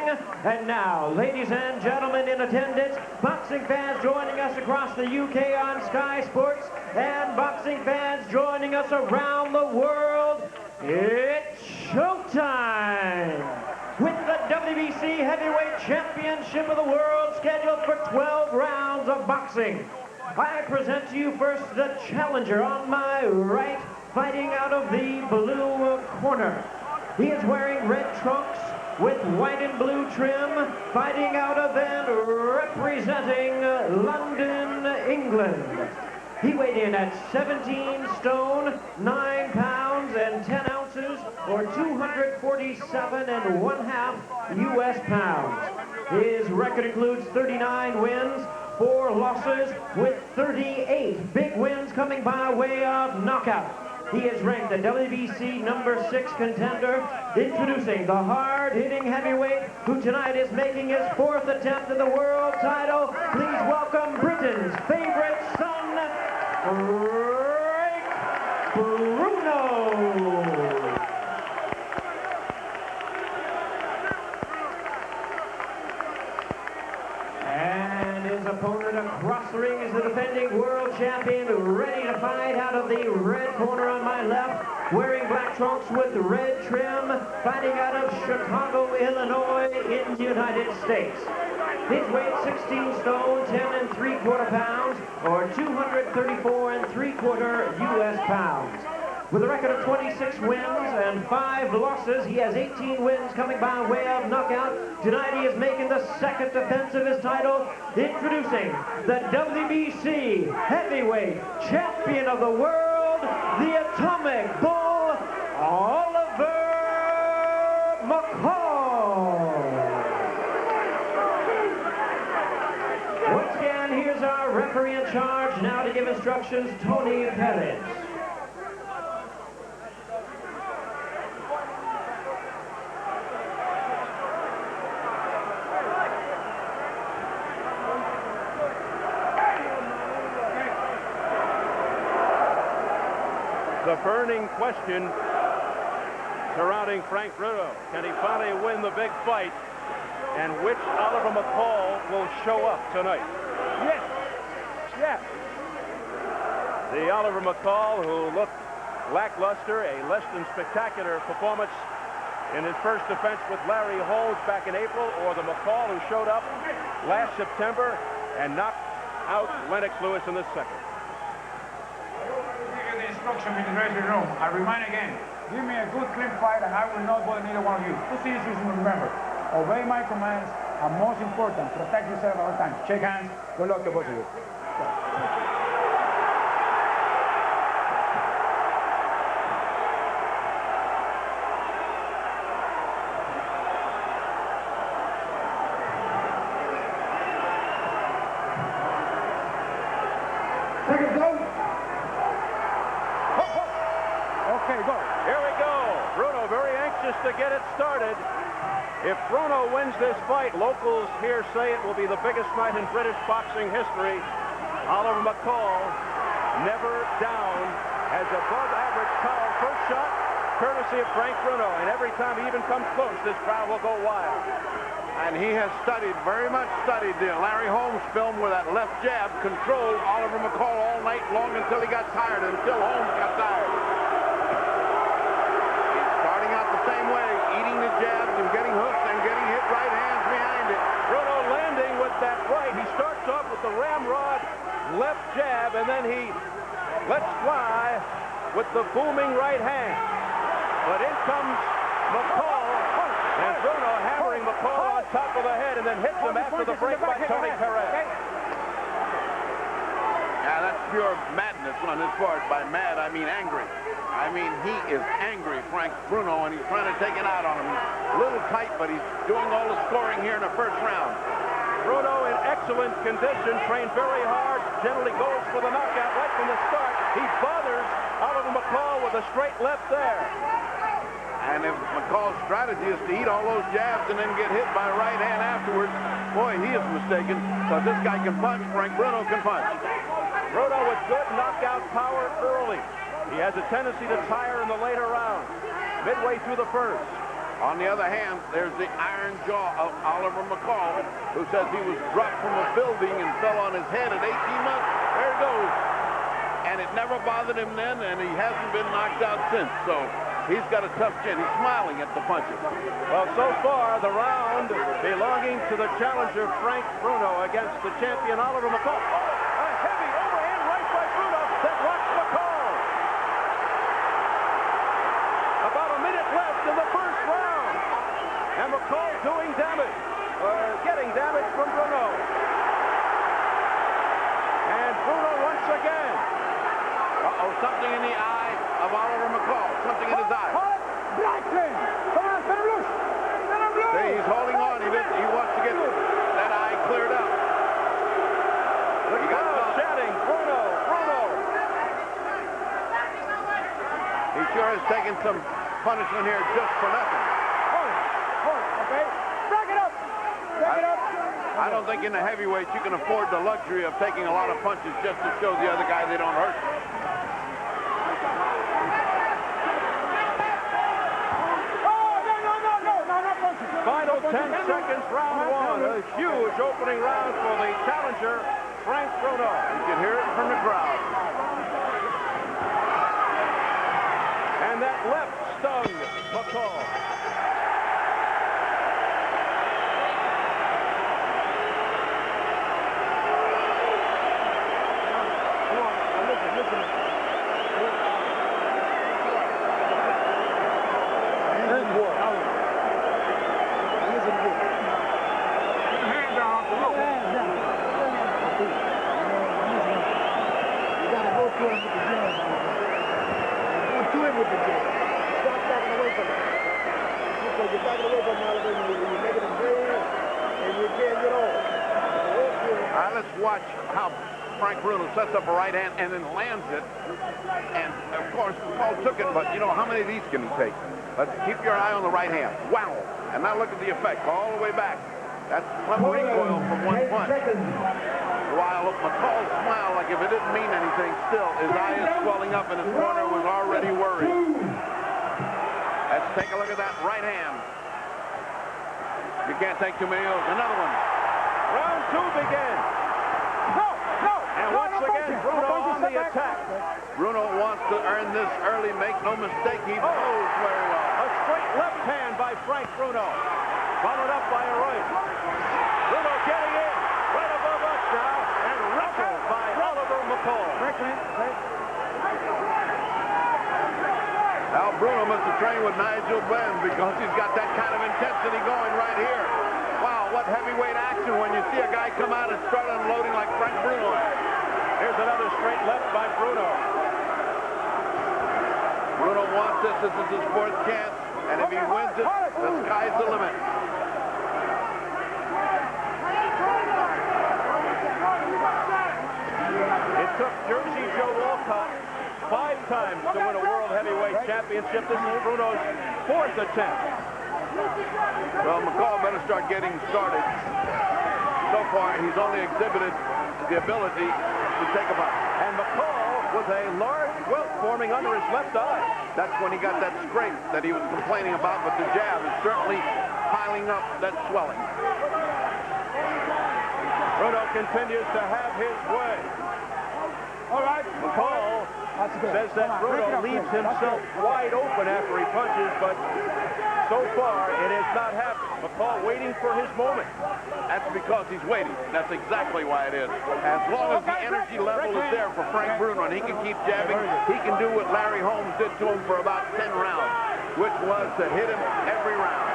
And now, ladies and gentlemen in attendance, boxing fans joining us across the UK on Sky Sports, and boxing fans joining us around the world, it's showtime! With the WBC Heavyweight Championship of the World scheduled for 12 rounds of boxing, I present to you first the challenger on my right, fighting out of the blue corner. He is wearing red trunks with white and blue trim, fighting out of and representing London, England. He weighed in at 17 stone, 9 pounds and 10 ounces, or 247 1/2 U.S. pounds. His record includes 39 wins, 4 losses, with 38 big wins coming by way of knockout. He is ranked the WBC #6 contender, introducing the hard-hitting heavyweight who tonight is making his 4th attempt at the world title. Please welcome Britain's favorite son, Bruno. And his opponent across the ring is the defending world champion, ready to fight out of the red corner on my left, wearing black trunks with red trim, fighting out of Chicago, Illinois in the United States. His weight 16 stone, 10 3/4 pounds, or 234 3/4 U.S. pounds. With a record of 26 wins and 5 losses, he has 18 wins coming by way of knockout. Tonight he is making the 2nd defense of his title, introducing the WBC Heavyweight Champion of the World, the Atomic Bull, Oliver McCall. Once again, here's our referee in charge now to give instructions, Tony Perez. The burning question surrounding Frank Bruno. Can he finally win the big fight? And which Oliver McCall will show up tonight? Yes. Yes. The Oliver McCall who looked lackluster, a less than spectacular performance in his first defense with Larry Holmes back in April, or the McCall who showed up last September and knocked out Lennox Lewis in the 2nd. In the dressing room. I remind again, give me a good clean fight and I will not bother neither one of you. 2 things you should remember. Obey my commands, and most important, protect yourself all the time. Shake hands. Good luck to both of you. Second go. Okay, go. Here we go. Bruno very anxious to get it started. If Bruno wins this fight, locals here say it will be the biggest night in British boxing history. Oliver McCall, never down, has above average power. First shot, courtesy of Frank Bruno. And every time he even comes close, this crowd will go wild. And he has very much studied the Larry Holmes film where that left jab controlled Oliver McCall all night long until he got tired, until Holmes got tired. Same way, eating the jabs and getting hooked and getting hit right hands behind it. Bruno landing with that right. He starts off with the ramrod left jab, and then he lets fly with the booming right hand. But in comes McCall, and Bruno hammering McCall on top of the head, and then hits him after the break by Tony Perez. Yeah, that's pure madness on his part. By mad, I mean angry. I mean, he is angry, Frank Bruno, and he's trying to take it out on him. A little tight, but he's doing all the scoring here in the first round. Bruno in excellent condition, trained very hard, generally goes for the knockout right from the start. He bothers Oliver McCall with a straight left there. And if McCall's strategy is to eat all those jabs and then get hit by right hand afterwards, boy, he is mistaken. So this guy can punch, Frank Bruno can punch. Bruno with good knockout power early. He has a tendency to tire in the later rounds. Midway through the first, On the other hand, there's the iron jaw of Oliver McCall, who says he was dropped from a building and fell on his head at 18 months. There it goes. And it never bothered him then, and he hasn't been knocked out since. So he's got a tough chin. He's smiling at the punches. Well, so far, the round belonging to the challenger, Frank Bruno, against the champion, Oliver McCall. Oh, a heavy overhand right by Bruno that rocks McCall. About a minute left in the first round. And McCall doing damage, getting damage from Bruno. And Bruno once again. Uh-oh, something in the eye of Oliver McCall. Something in his eye. Blackman! Come on, let him loose! Let him loose! See, he's holding on. He wants to get that eye cleared up. The crowd shouting, Bruno, Bruno! He sure has taken some punishment here just for nothing. Hold it, okay? Back it up! Back it up! I don't think in the heavyweights you can afford the luxury of taking a lot of punches just to show the other guy they don't hurt. Final 10 seconds, round one. A huge opening round for the challenger, Frank Bruno. You can hear it from the crowd. And that left stung McCall. Let's watch how Frank Bruno sets up a right hand and then lands it. And, of course, Paul took it, but, you know, how many of these can he take? Let's keep your eye on the right hand. Wow. And now look at the effect all the way back. That's one recoil from one punch. While McCall smiled like if it didn't mean anything, still, his eye is swelling up and his corner was already worried. Let's take a look at that right hand. You can't take too many of those. Another one. Round two begins. And once again, Bruno on the attack. Bruno wants to earn this early. Make no mistake, he knows very well. A straight left hand by Frank Bruno. Followed up by a right. Bruno getting in. Right above us now. And wrestled by Oliver McCall. Now Bruno must have trained with Nigel Benn because he's got that kind of intensity going right here. Wow, what heavyweight action when you see a guy come out and start unloading like Frank Bruno. Here's another straight left by Bruno. Bruno wants this. This is his fourth chance. And if he wins it, the sky's the limit. It took Jersey Joe Walcott 5 times to win a World Heavyweight Championship. This is Bruno's 4th attempt. Well, McCall better start getting started. So far, he's only exhibited the ability to take a punch. And McCall with a large welt forming under his left eye. That's when he got that scrape that he was complaining about, but the jab is certainly piling up that swelling. Bruno continues to have his way. All right. McCall says that Bruno leaves himself wide open after he punches, but so far it has not happened. McCall waiting for his moment. That's because he's waiting. That's exactly why it is. As long as the energy level is there for Frank Bruno and he can keep jabbing, he can do what Larry Holmes did to him for about 10 rounds, which was to hit him every round.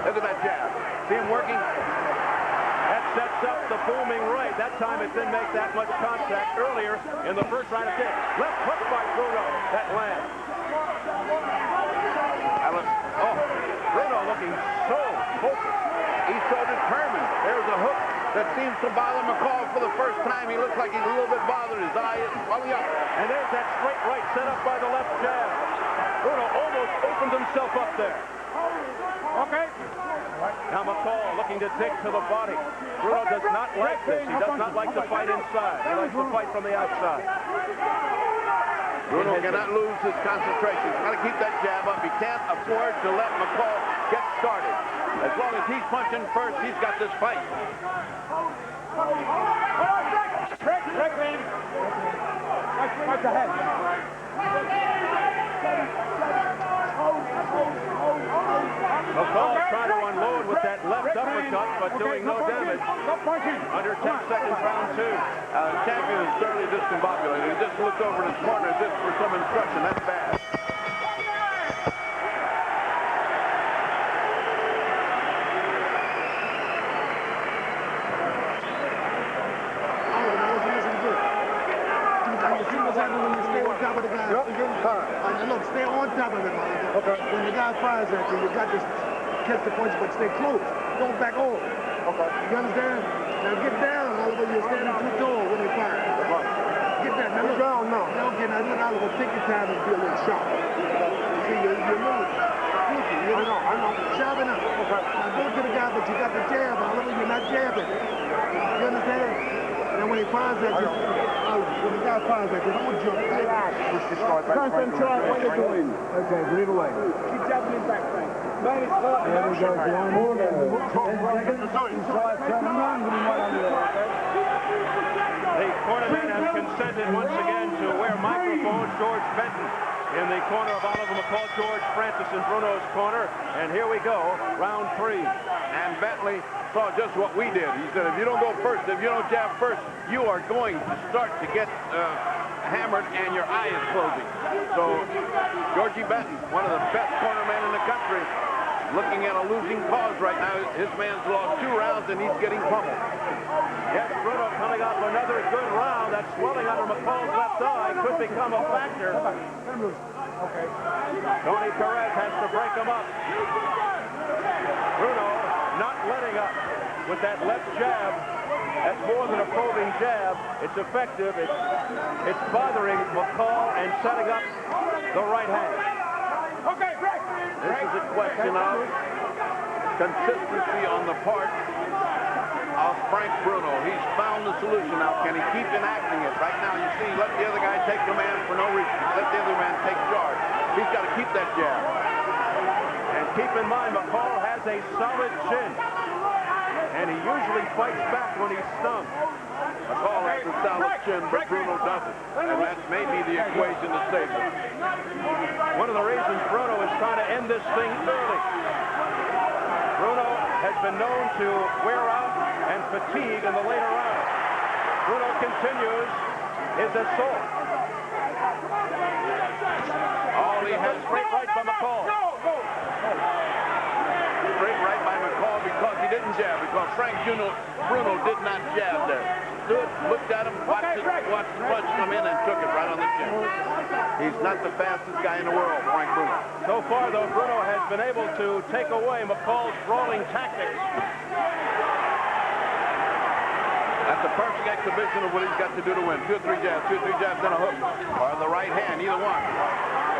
Look at that jab. See him working? That sets up the booming right. That time it didn't make that much contact earlier in the first round of 10. Left hook by Bruno. That lands. Oh, Bruno looking so focused. He's so determined. There's a hook that seems to bother McCall for the first time. He looks like he's a little bit bothered. His eye is swelling up. And there's that straight right set up by the left jab. Bruno almost opened himself up there. Okay. Now McCall looking to take to the body. Bruno does not like this. He does not like to fight inside. He likes to fight from the outside. Bruno cannot lose his concentration. He's got to keep that jab up. He can't afford to let McCall get started. As long as he's punching first, he's got this fight. Break, man. Watch ahead. McCall trying to unload with that left uppercut, but doing no damage. Under 10 seconds, round 2. Champion is thoroughly discombobulated. He just looked over in his corner as if for some instruction. That's bad. Look, stay on top of it, man. Okay. When the guy fires at you, you got to catch the punch, but stay close. Don't back over. Okay. You understand? Now get down, Oliver. You're standing too tall when they fire. Get down. Now look down, no. Okay, now look, Oliver. Take your time and be a little sharp. See, you're a little sneaky. I know. Sharp enough. Okay. Now go to the guy, but you got the jab, Oliver. You're not jabbing. You understand? Now when he fires at you, when the guy fires at you, don't jump. Concentrate what you're doing. Okay, lead away. Keep jabbing him back, Frank. There we go, John. More than 10 seconds. The cornermen have consented once again to wear microphones. George Benton in the corner of Oliver McCall, George Francis in Bruno's corner. And here we go, round 3. And Bentley saw just what we did. He said, if you don't go first, if you don't jab first, you are going to start to get hammered and your eye is closing. So Georgie Benton, one of the best cornermen in the country, looking at a losing cause right now. His man's lost 2 rounds and he's getting pummeled. Yes, Bruno coming off another good round. That swelling under McCall's left eye could become a factor. Okay. Tony Perez has to break him up. Bruno not letting up with that left jab. That's more than a probing jab. It's effective. It's bothering McCall and setting up the right hand. Okay, break. This is a question of consistency on the part of Frank Bruno. He's found the solution now. Can he keep enacting it? Right now, you see, let the other guy take command for no reason. Let the other man take charge. He's got to keep that jab. And keep in mind, McCall has a solid chin. And he usually fights back when he's stunned. McCall has a solid chin, but Bruno doesn't. And that may be the equation to save him. One of the reasons Bruno is trying to end this thing early. Bruno has been known to wear out and fatigue in the later rounds. Bruno continues his assault. Oh, he has straight right by McCall. Straight right by McCall because he didn't jab, because Frank Bruno did not jab there. Stood, looked at him, watched the punch come in and took it right on the chin. He's not the fastest guy in the world, Frank Bruno. So far, though, Bruno has been able to take away McCall's brawling tactics. That's a perfect exhibition of what he's got to do to win. 2 or 3 jabs, 2 or 3 jabs, then a hook. Or the right hand, either one.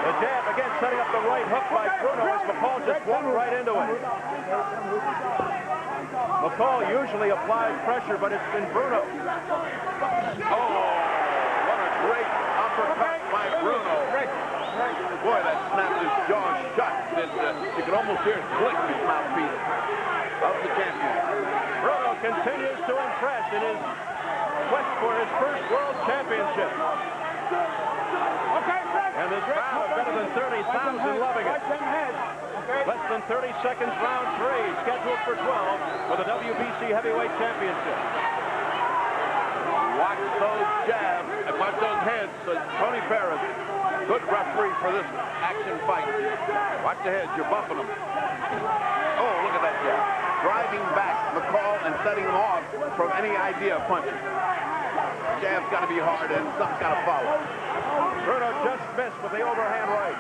The jab again setting up the right hook by Bruno as McCall just walked right into it. McCall usually applies pressure, but it's been Bruno. Oh, what a great uppercut by Bruno. Boy, that snapped his jaw shut. You could almost hear it click his mouthpiece of the champion. Bruno continues to impress in his quest for his first world championship. And this crowd of better than 30,000 loving it. Less than 30 seconds, round 3, scheduled for 12 for the WBC Heavyweight Championship. Watch those jabs and watch those heads. Tony Perez, good referee for this action fight. Watch the heads, you're bumping them. Oh, look at that jab. Driving back McCall and setting him off from any idea of punching. Jab's got to be hard and something's got to follow. Bruno just missed with the overhand right.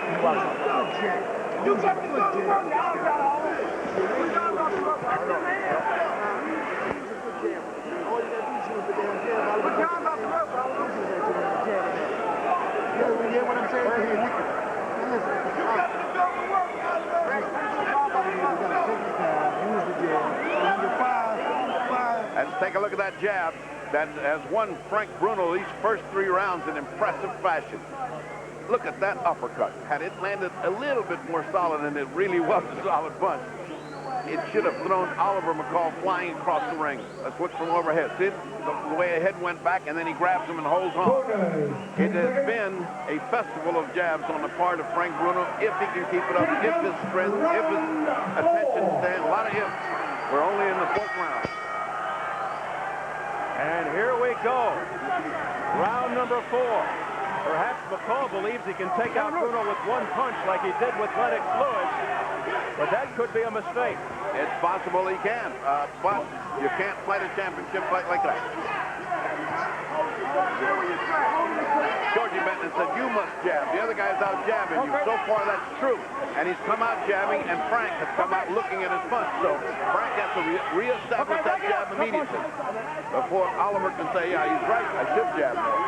You got to go to work out. You hear what I'm saying? Listen. You got to go to work out. Take a look at that jab that has won Frank Bruno these first 3 rounds in impressive fashion. Look at that uppercut. Had it landed a little bit more solid, and it really was a solid punch, it should have thrown Oliver McCall flying across the ring. Let's look from overhead. See the way the head went back, and then he grabs him and holds on. It has been a festival of jabs on the part of Frank Bruno, if he can keep it up, if his strength, if his attention stand. A lot of ifs. We're only in the 4th round. And here we go. Round number 4. Perhaps McCall believes he can take out Bruno with 1 punch like he did with Lennox Lewis, but that could be a mistake. It's possible he can, but you can't fight a championship fight like that. Georgie Benton said, you must jab. The other guy's out jabbing you. So far, that's true. And he's come out jabbing, and Frank has come out looking at his punch. So Frank has to reestablish that jab immediately before Oliver can say, yeah, he's right, I should jab more.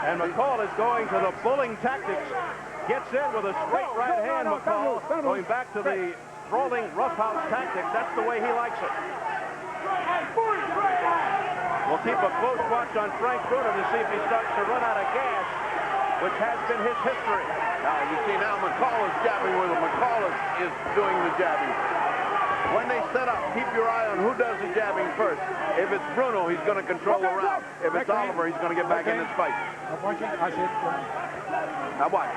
And McCall is going to the bullying tactics. Gets in with a straight right hand, McCall. Going back to the rolling roughhouse tactics. That's the way he likes it. We'll keep a close watch on Frank Bruno to see if he starts to run out of gas, which has been his history. Now, you see now McCall is jabbing with him. McCall is doing the jabbing. When they set up, keep your eye on who does the jabbing first. If it's Bruno, he's going to control the round. If it's Oliver, he's going to get back in this fight. Now watch.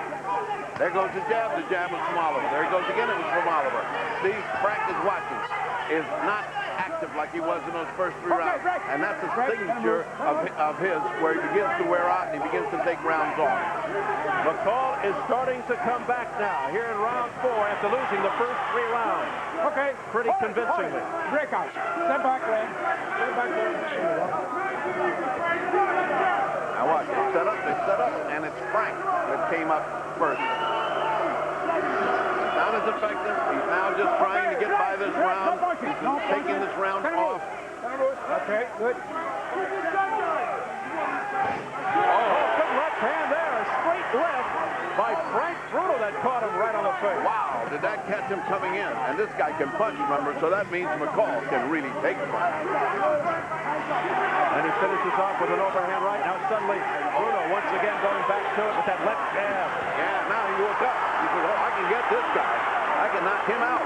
There goes the jab. The jab was from Oliver. There he goes again. It was from Oliver. See, Frank is watching. Is not active like he was in those first 3 rounds. And that's a signature of his, where he begins to wear out and he begins to take rounds off. McCall is starting to come back now here in round 4 after losing the first 3 rounds. Okay. Pretty convincingly. Breakout. Step back, Len. Step back, Len. Now watch. They set up, and it's Frank that came up first. Not as effective. He's now just trying to get by this round. He's taking this round off. Okay, good. Oh, good left hand there. A straight left by Frank Bruno that caught him right on the face. Wow, did that catch him coming in? And this guy can punch, remember, so that means McCall can really take a punch. And he finishes off with an overhand right. Now suddenly Bruno once again going back to it with that left jab. Yeah, now he woke up. He said, oh, I can get this guy. I can knock him out.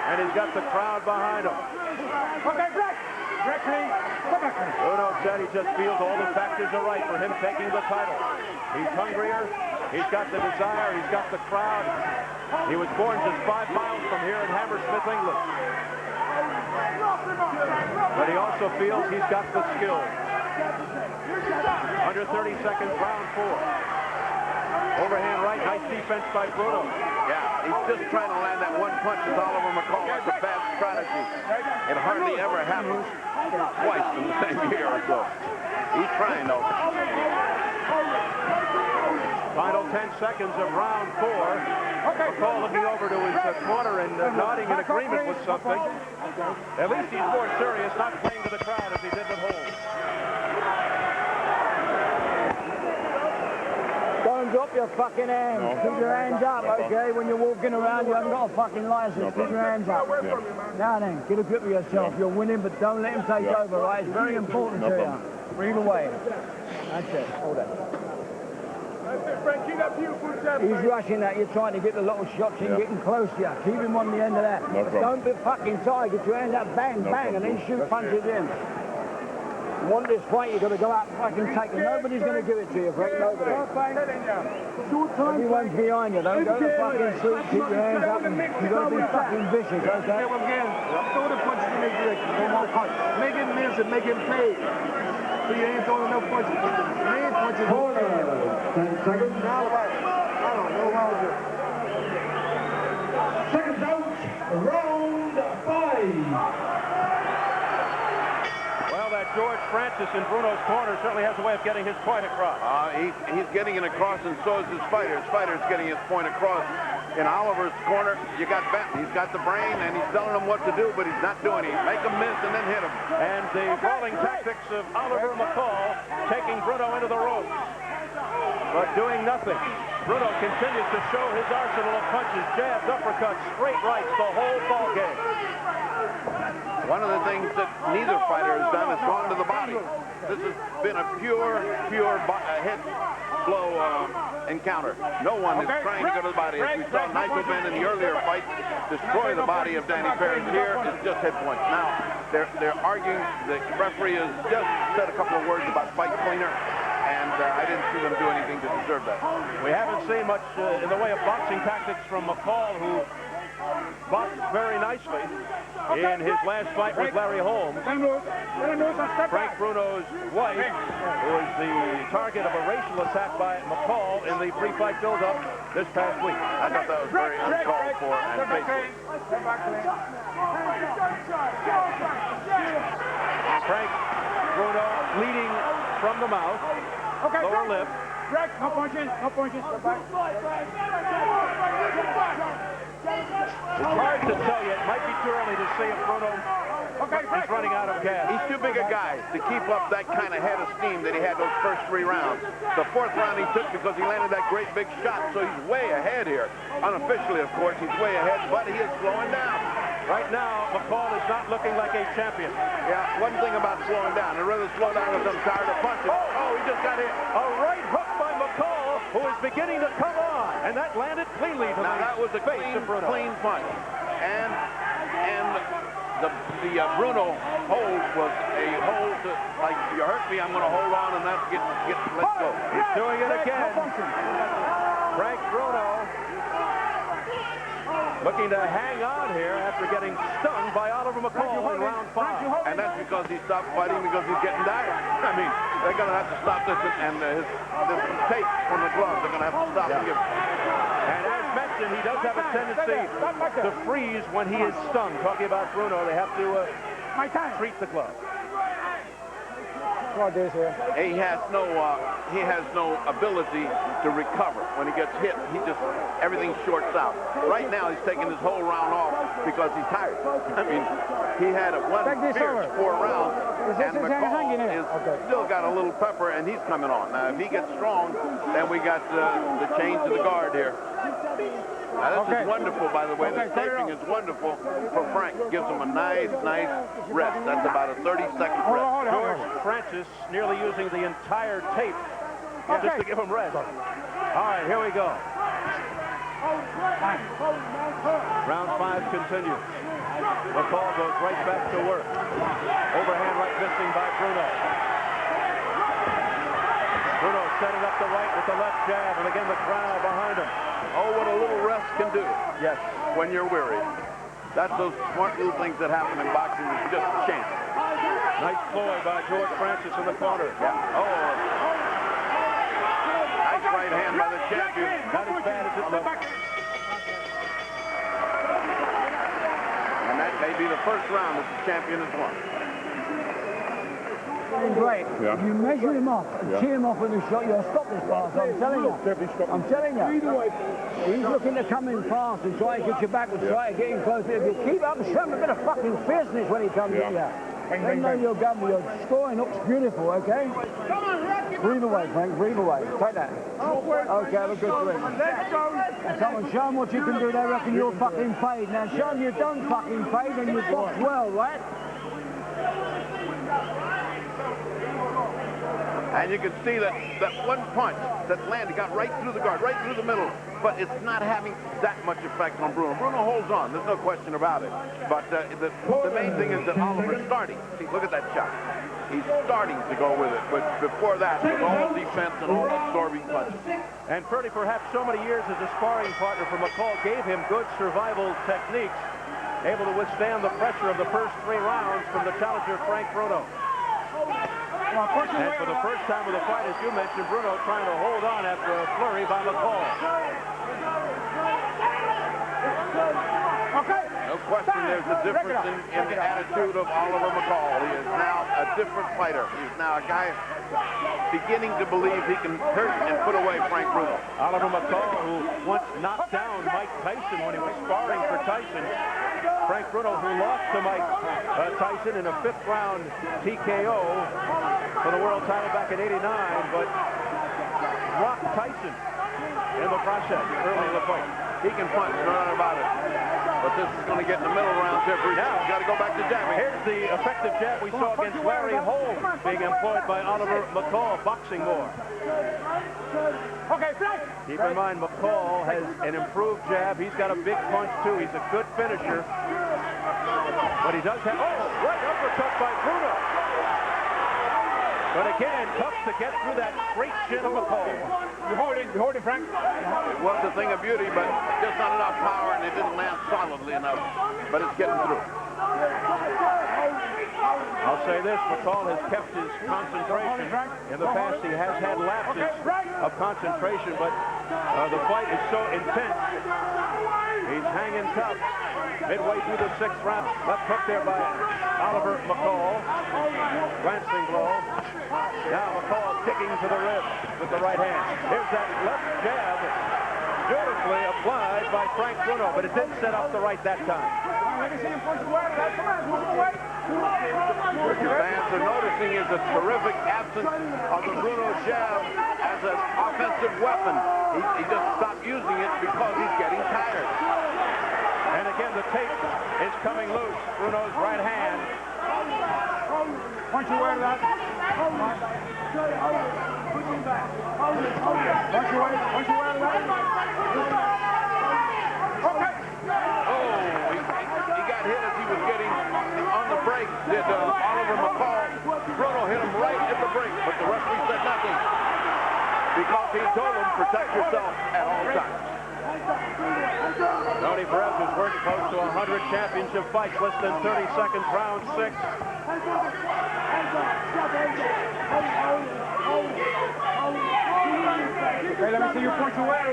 And he's got the crowd behind him. Okay, Brett. Brett, clean. Come back. Bruno said he just feels all the factors are right for him taking the title. He's hungrier. He's got the desire. He's got the crowd. He was born just 5 miles from here in Hammersmith, England. But he also feels he's got the skill. Under 30 seconds, round 4. Overhand right, nice defense by Bruno. Yeah, he's just trying to land that 1 punch with Oliver McCall. That's a bad strategy. It hardly ever happens twice in the same year or so. He's trying, though. Final 10 seconds of round 4. McCall looking over to his corner and nodding in agreement with something. At least he's more serious, not playing to the crowd as he did with Holmes. Don't drop your fucking hands. No. Keep your hands up, okay? When you're walking around, you haven't got a fucking license. Keep your hands up. Yeah. Now then, get a grip of yourself. You're winning, but don't let him take over, right? It's very important to you. Breathe away. That's it. Hold on. He's rushing that. You're trying to get the little shots and getting close to you. Keep him on the end of that. Don't be fucking tired. Get your hands up, bang, bang, and then shoot punches in. You want this fight, you've got to go out and fucking take it. Nobody's going to give it to you, Frank. Nobody. Everyone's behind you. Don't go to fucking street. Keep your hands up. And you've got to be fucking vicious, okay? Throw the punches in his direction. No more punch. Make him miss and make him pay. So you ain't throwing enough punches. Man punches. Hold on. 10 seconds. Now, I don't know how to do it. Seconds out, round 5. Well, that George Francis in Bruno's corner certainly has a way of getting his point across. He's getting it across, and so is his fighter. His fighter's getting his point across. In Oliver's corner, you got Benton. He's got the brain, and he's telling him what to do, but he's not doing it. Make him miss and then hit him. And the rolling tactics of Oliver McCall taking Bruno into the ropes, but doing nothing. Bruno continues to show his arsenal of punches, jabs, uppercuts, straight rights, the whole ball game. One of the things that neither fighter has done is gone to the body. body. This has been a pure head blow encounter. No one is trying to go to the body. As we saw Nigel Benn in the earlier fight destroy the body of Danny Perry. Here is just head points. Now, they're arguing. The referee has just said a couple of words about fight cleaner, and I didn't see them do anything to deserve that. We haven't seen much in the way of boxing tactics from McCall, who boxed very nicely in his last fight with Larry Holmes. Frank Bruno's wife, who was the target of a racial attack by McCall in the pre-fight build-up this past week. I thought that was very uncalled for and faithful. Frank Bruno bleeding from the mouth, lower lip. No punches, no punches. It's hard to tell you. It might be too early to say if Bruno is running out of gas. He's too big a guy to keep up that kind of head of steam that he had those first 3 rounds. The 4th round he took because he landed that great big shot, so he's way ahead here. Unofficially, of course, he's way ahead, but he is slowing down. Right now, McCall is not looking like a champion. Yeah, one thing about slowing down. I'd rather slow down because I'm tired of punching. Oh, he just got hit. A right hook by McCall, who is beginning to come on, and that landed cleanly to now, that was a clean punch. And the Bruno hold was a hold to, like, you hurt me, I'm going to hold on, and that's let's go. He's doing it again. Frank Bruno looking to hang on here after getting stung by Oliver McCall in round 5. And that's because he stopped fighting because he's getting tired. I mean, they're going to have to stop this, and this tape from the glove, they're going to have to stop him. And as mentioned, he does have a tendency to freeze when he is stung. Talking about Bruno, they have to treat the glove. He has no ability to recover. When he gets hit, everything shorts out. Right now, he's taking his whole round off because he's tired. I mean, he had one fierce 4 rounds, and McCall is still got a little pepper, and he's coming on. Now, if he gets strong, then we got the change to the guard here. Now, this is wonderful, by the way. The taping is wonderful for Frank. Gives him a nice rest. That's about a 30-second rest. George Francis nearly using the entire tape just to give him rest. All right, here we go. Round 5 continues. McCall goes right back to work. Overhand right missing by Bruno. Bruno setting up the right with the left jab, and again the crowd behind him. Oh, what a little rest can do. Yes. When you're weary. That's those smart little things that happen in boxing. It's just a chance. Nice ploy by George Francis in the corner. Yeah. Oh. Nice right hand by the champion. Not as bad as it looked. And that may be the first round that the champion has won. Great. Yeah. You measure him off and tee him off with a shot, you'll stop this pass. I'm telling you. I'm telling you. He's looking to come in fast and try to get you backwards, try to get in closer. If you keep up and show him a bit of fucking fierceness when he comes in here. Then know you're going, your scoring looks beautiful, okay? Breathe away, Frank, breathe away. Take that. Okay, have a good breath. And come on, show them what you can do. They reckon you're fucking paid. Now show them you don't fucking paid and you box well, right? And you can see that one punch that landed got right through the guard, right through the middle. But it's not having that much effect on Bruno. Bruno holds on. There's no question about it. But the main thing is that Oliver's starting. See, look at that shot. He's starting to go with it. But before that, with all defense and all absorbing punches. And Purdy, perhaps so many years as a sparring partner for McCall, gave him good survival techniques, able to withstand the pressure of the first 3 rounds from the challenger, Frank Bruno. And for the first time of the fight, as you mentioned, Bruno trying to hold on after a flurry by McCall. No question there's a difference in the attitude of Oliver McCall. He is now a different fighter. He's now a guy beginning to believe he can hurt and put away Frank Bruno. Oliver McCall, who once knocked down Mike Tyson when he was sparring for Tyson. Frank Bruno, who lost to Mike Tyson in a 5th round TKO for the world title back in '89, but rocked Tyson in the process early in the fight. He can punch, no doubt about it. But this is going to get in the middle rounds every now. Got to go back to jabbing. Here's the effective jab we saw against Larry Holmes being employed by Oliver McCall, boxing more. Okay, Frank. Keep in mind, McCall has an improved jab. He's got a big punch, too. He's a good finisher. But he does have... Oh, right uppercut by Bruno. But again, tough to get through that straight chin of McCall. You hold it, Frank. It was a thing of beauty, but just not enough power, and it didn't land solidly enough. But it's getting through. I'll say this, McCall has kept his concentration. In the past, he has had lapses of concentration, but the fight is so intense. He's hanging tough. Midway through the 6th round. Left hook there by Oliver McCall. Glancing blow. Now McCall kicking to the ribs with the right hand. Here's that left jab. Beautifully applied by Frank Bruno, but it didn't set up the right that time. What your fans are noticing is a terrific absence of the Bruno jab as an offensive weapon. He just stopped using it because he's getting tired. And again, the tape is coming loose. Bruno's right hand. Punch away to that. Punch away to that. Okay. Oh, he got hit as he was getting on the break. Did Oliver McCall. Bruno hit him right at the break, but the referee said nothing because he told him protect yourself at all times. Tony Perez has worked close to 100 championship fights, less than 30 seconds, round 6. Okay, let me see you punch away.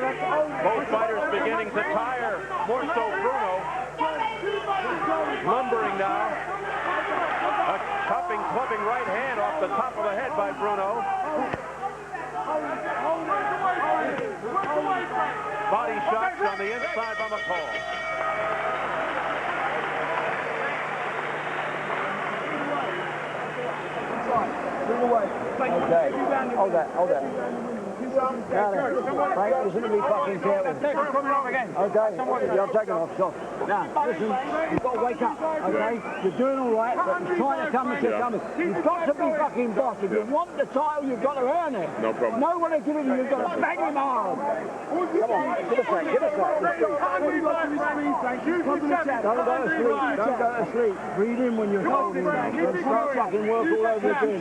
Both fighters beginning to tire, more so Bruno. Lumbering now. A chopping, clubbing right hand off the top of the head by Bruno. Body shots on the inside by McCall. Okay. Hold that. Now then, Frank, listen to me fucking careful. Okay, yeah, I'm taking off. So, now, listen, you've got to wake up, okay? You're doing all right, but you're trying to come and keep coming. You've got to be fucking boss. If you want the title, you've got to earn it. No problem. No one will give it to you. You've got to bang him hard. Come on, give us that. Don't go to sleep. Don't go to sleep. Breathe in when you're holding. Don't start fucking work all over again.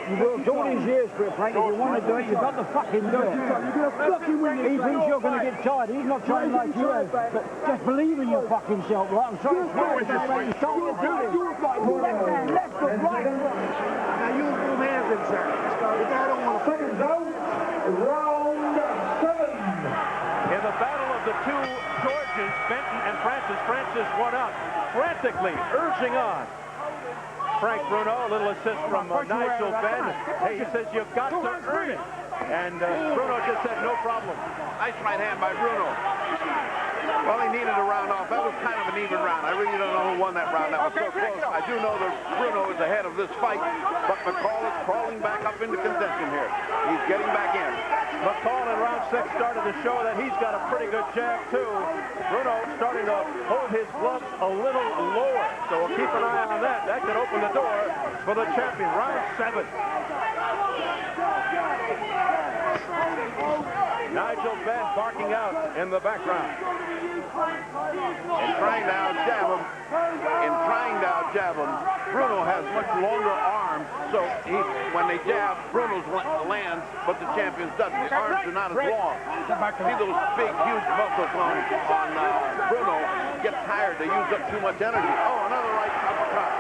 You've worked all these years for it, Frank. If you want to do it, you've got to fucking do it. He thinks you're going to get tired. He's not trying like you have. But just believe in your fucking self, right? I'm sorry to say it, but he's trying to do it. Left hand, left foot, right. Now use both hands inside. The guy don't want to fucking go. Round 7. In the battle of the two Georges, Benton and Francis won out, frantically urging on. Frank Bruno, a little assist from Nigel Benn. Hey, he says, you've got to earn it. And Bruno just said, no problem. Nice right hand by Bruno. Well, he needed a round off. That was kind of an even round. I really don't know who won that round. That was so close. I do know that Bruno is ahead of this fight, but McCall is crawling back up into contention here. He's getting back in. McCall in round 6 started to show that he's got a pretty good jab, too. Bruno starting to hold his gloves a little lower, so we'll keep an eye on that. That could open the door for the champion. Round 7. Nigel Benn barking out in the background. In trying to out-jab him, Bruno has much longer arms, so when they jab, Bruno's lands, but the champion's doesn't. His arms are not as long. See those big, huge muscles on Bruno get tired. They use up too much energy. Oh, another right uppercut.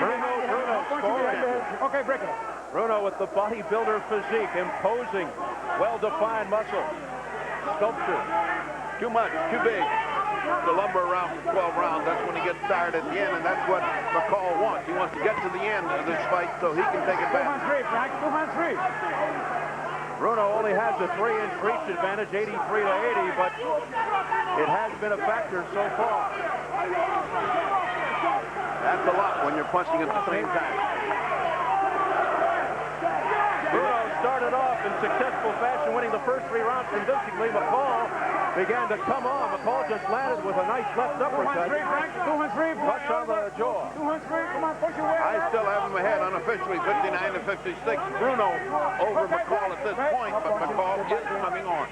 Bruno scoring. Okay, break it. Bruno with the bodybuilder physique, imposing, well-defined muscle. Sculpture. Too much, too big. To lumber around for 12 rounds, that's when he gets tired at the end, and that's what McCall wants. He wants to get to the end of this fight so he can take it back. 2-3, Frank, 2-3. Bruno only has a 3-inch reach advantage, 83 to 80, but it has been a factor so far. That's a lot when you're punching at the same time. Bruno started off in successful fashion, winning the first 3 rounds convincingly. McCall began to come on. McCall just landed with a nice left uppercut. 2 and 3, Frank. 2 and 3. Touch on the jaw. 2 and 3. Come on, push your way. I still have him ahead unofficially, 59 to 56. Bruno over McCall at this point, but McCall is coming on.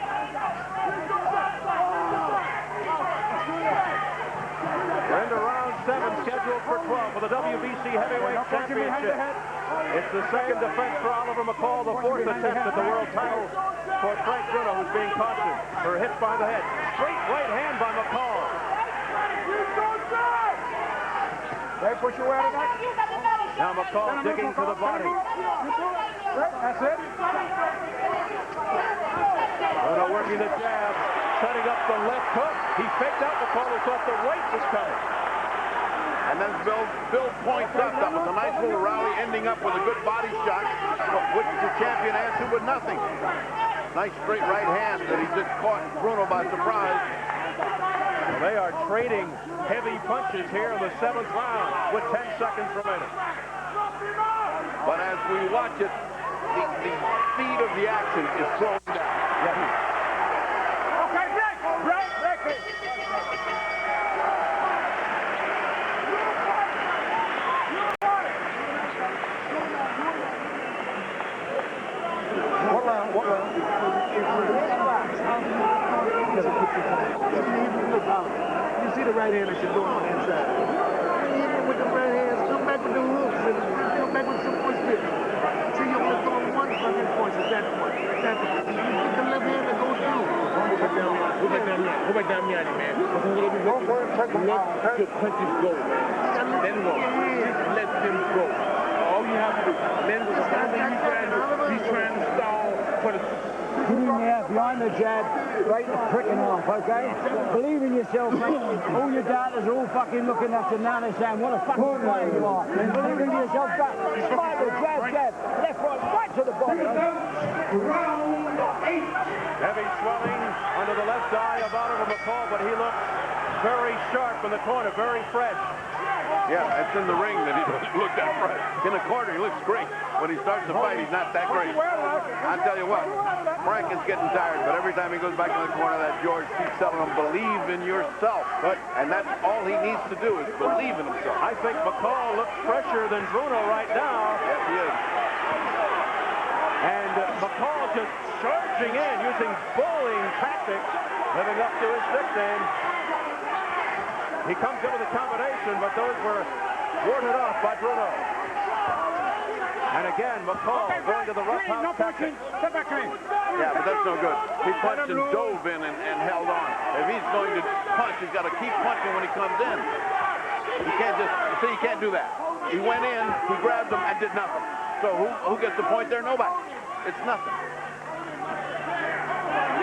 We're into round 7, scheduled for 12 for the WBC Heavyweight Championship. It's the second defense for Oliver McCall, the 4th attempt at the world title for Frank Bruno, who's being cautioned for a hit by the head. Straight right hand by McCall. Right, push your way out of that. Now McCall digging to the body. Right, that's it. Bruno working the jab, setting up the left hook. He faked out McCall, who thought the right was coming. And then Bill points up. That was a nice little rally, ending up with a good body shot, which the champion answered with nothing. Nice straight right hand that he just caught Bruno by surprise. Well, they are trading heavy punches here in the 7th round with 10 seconds remaining. But as we watch it, the speed of the action is slowing down. Okay, break it. What round? You see the right hand that you're doing on the inside. When you hit it with the right hands, come back with the hooks and come back with some more spin. See, you're only throwing one fucking punch at that point. That's the left hand that goes through. Go back down there, man. Let your punches go. Then what? Just let them go. All you have to do. Then the time he's trying to stall for the... Get in there, behind the jab, right pricking off, okay? Believe in yourself, mate. All your doubters are all fucking looking at you now. They're saying, what a fucking player you are. Believe in yourself, but fight the jab, left, right to the body. Heavy swelling under the left eye of Oliver McCall, but he looks very sharp in the corner, very fresh. Yeah, it's in the ring that he doesn't look that fresh. In the corner, he looks great. When he starts to fight, he's not that great. I'll tell you what, Frank is getting tired, but every time he goes back in the corner, that George keeps telling him, believe in yourself. And that's all he needs to do is believe in himself. I think McCall looks fresher than Bruno right now. Yes, he is. And McCall just charging in, using bullying tactics, living up to his nickname. He comes in with a combination, but those were warded off by Bruno. And again, McCall going to the roughhouse tactic. Step back, clean. Yeah, but that's no good. He punched and dove in and held on. If he's going to punch, he's got to keep punching when he comes in. He can't just, see, he can't do that. He went in, he grabbed him, and did nothing. So who gets the point there? Nobody. It's nothing.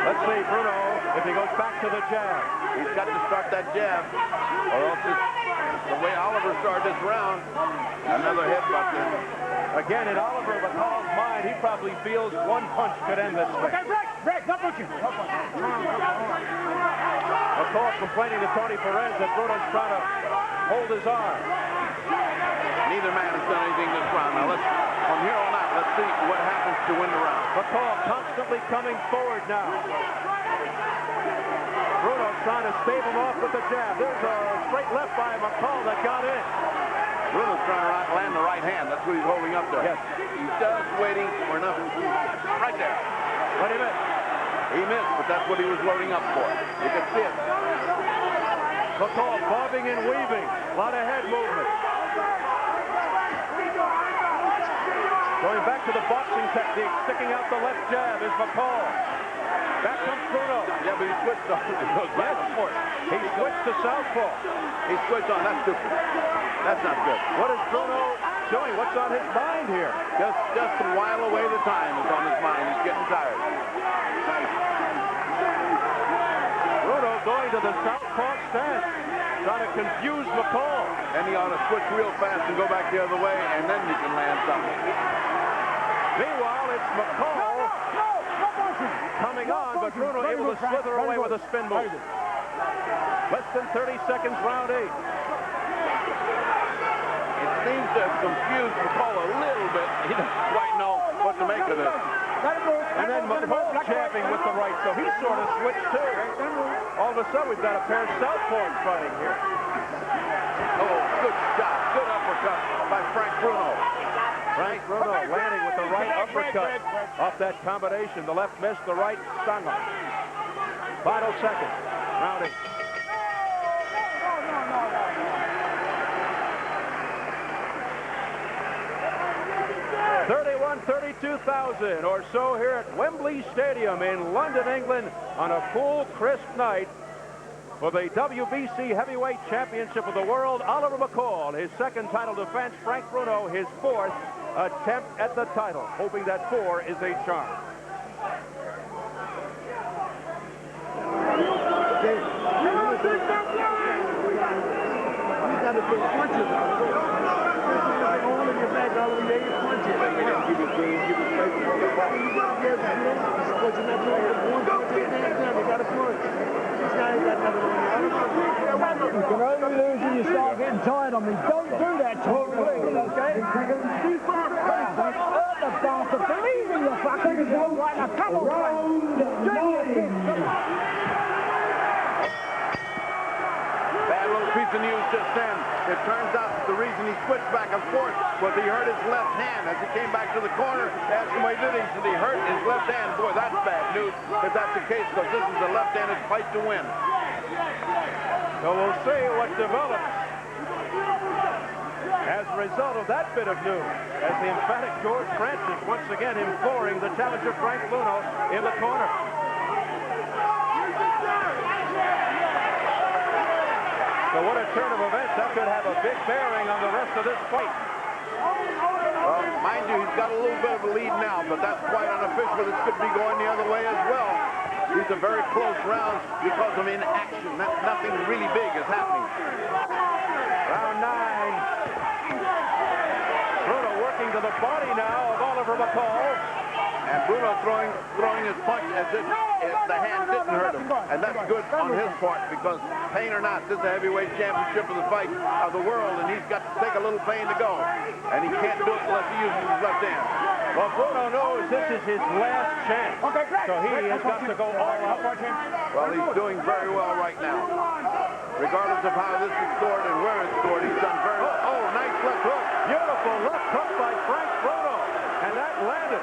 Let's see, Bruno, if he goes back to the jab. He's got to start that jab, or else it's the way Oliver started this round. Another headbutt there. Again, in Oliver McCall's mind, he probably feels one punch could end this thing. Okay, break, no punching. McCall complaining to Tony Perez that Bruno's trying to hold his arm. Neither man has done anything this round. Now, from here on out, let's see what happens to win the round. McCall constantly coming forward now. Bruno's trying to stave him off with the jab. There's a straight left by McCall that got in. Bruno's trying to land the right hand. That's what he's holding up there. Yes. He's just waiting for enough. Right there. But he missed. He missed, but that's what he was loading up for. You can see it. McCall bobbing and weaving. A lot of head movement. Going back to the boxing technique, sticking out the left jab is McCall. Back comes Bruno. Yeah, but he switched on. He goes back and forth. He switched to southpaw. He switched on. That's stupid. That's not good. What is Bruno doing? What's on his mind here? Just to while away the time is on his mind. He's getting tired. Bruno going to the southpaw stance, trying to confuse McCall. And he ought to switch real fast and go back the other way, and then he can land something. Meanwhile, it's McCall coming on, but Bruno able to slither away with a spin move. Less than 30 seconds, round 8. It seems to have confused McCall a little bit. He doesn't quite know what to make of this. And then McCall jabbing with the right, so he sort of switched too. All of a sudden, we've got a pair of southpaws fighting here. Oh, good shot. Good uppercut by Frank Bruno. Frank Bruno landing with the right uppercut off that combination. The left missed, the right stung him. Final seconds. Round 8. $32,000 or so here at Wembley Stadium in London, England on a cool, crisp night for the WBC Heavyweight Championship of the World. Oliver McCall, his second title defense. Frank Bruno, his fourth attempt at the title, hoping that 4 is a charm. You got to put punches all in your back, all in your 8 punches. Give it clean, give it straight. You got to not doing one punch at a time. You got to punch. This guy ain't got nothing on you. You can only lose when you start getting tired on me. Don't do that to me, okay? Hurt the bastard. Believe in your fucking self like a couple of times. Do your thing. Bad little piece of news just then. It turns out that the reason he switched back and forth was he hurt his left hand as he came back to the corner. Asked him why he did it. He said he hurt his left hand. Boy, that's bad news if that's the case, because this is a left-handed fight to win. So we'll see what develops as a result of that bit of news, as the emphatic George Francis once again imploring the challenger Frank Bruno in the corner. So what a turn of events. That could have a big bearing on the rest of this fight. Well, mind you, he's got a little bit of a lead now, but that's quite unofficial. This could be going the other way as well. These are very close rounds because of inaction. Nothing really big is happening. Round 9. Bruno working to the body now of Oliver McCall. And Bruno throwing his punch as if the hand didn't hurt him. And that's good on his part, because pain or not, this is a heavyweight championship of the fight of the world, and he's got to take a little pain to go. And he can't do it unless he uses his left hand. Well, Bruno knows this is his last chance. So he has got to go all out. Well, he's doing very well right now. Regardless of how this is scored and where it's scored, he's done very well. Oh, nice left hook. Beautiful left hook by Frank Bruno. And that landed.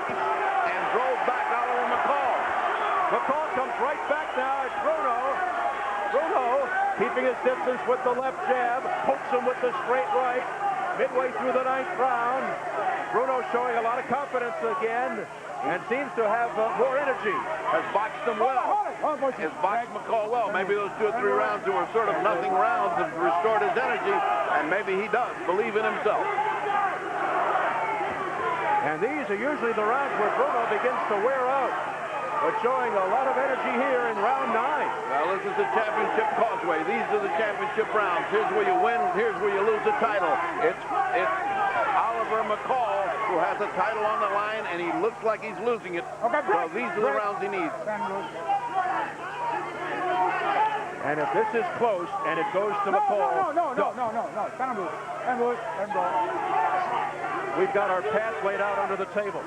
And drove back Oliver McCall. McCall comes right back now at Bruno. Bruno keeping his distance with the left jab. Pokes him with the straight right. Midway through the 9th round. Bruno showing a lot of confidence again and seems to have more energy. Has boxed him well. Has boxed McCall well. Maybe those 2 or 3 rounds were sort of nothing rounds have restored his energy, and maybe he does believe in himself. And these are usually the rounds where Bruno begins to wear out, but showing a lot of energy here in round 9. Well, this is the championship causeway. These are the championship rounds. Here's where you win. Here's where you lose the title. It's Oliver McCall who has a title on the line, and he looks like he's losing it. So these are the rounds he needs. And if this is close and it goes to McCall... No. Stand loose. We've got our path laid out under the table.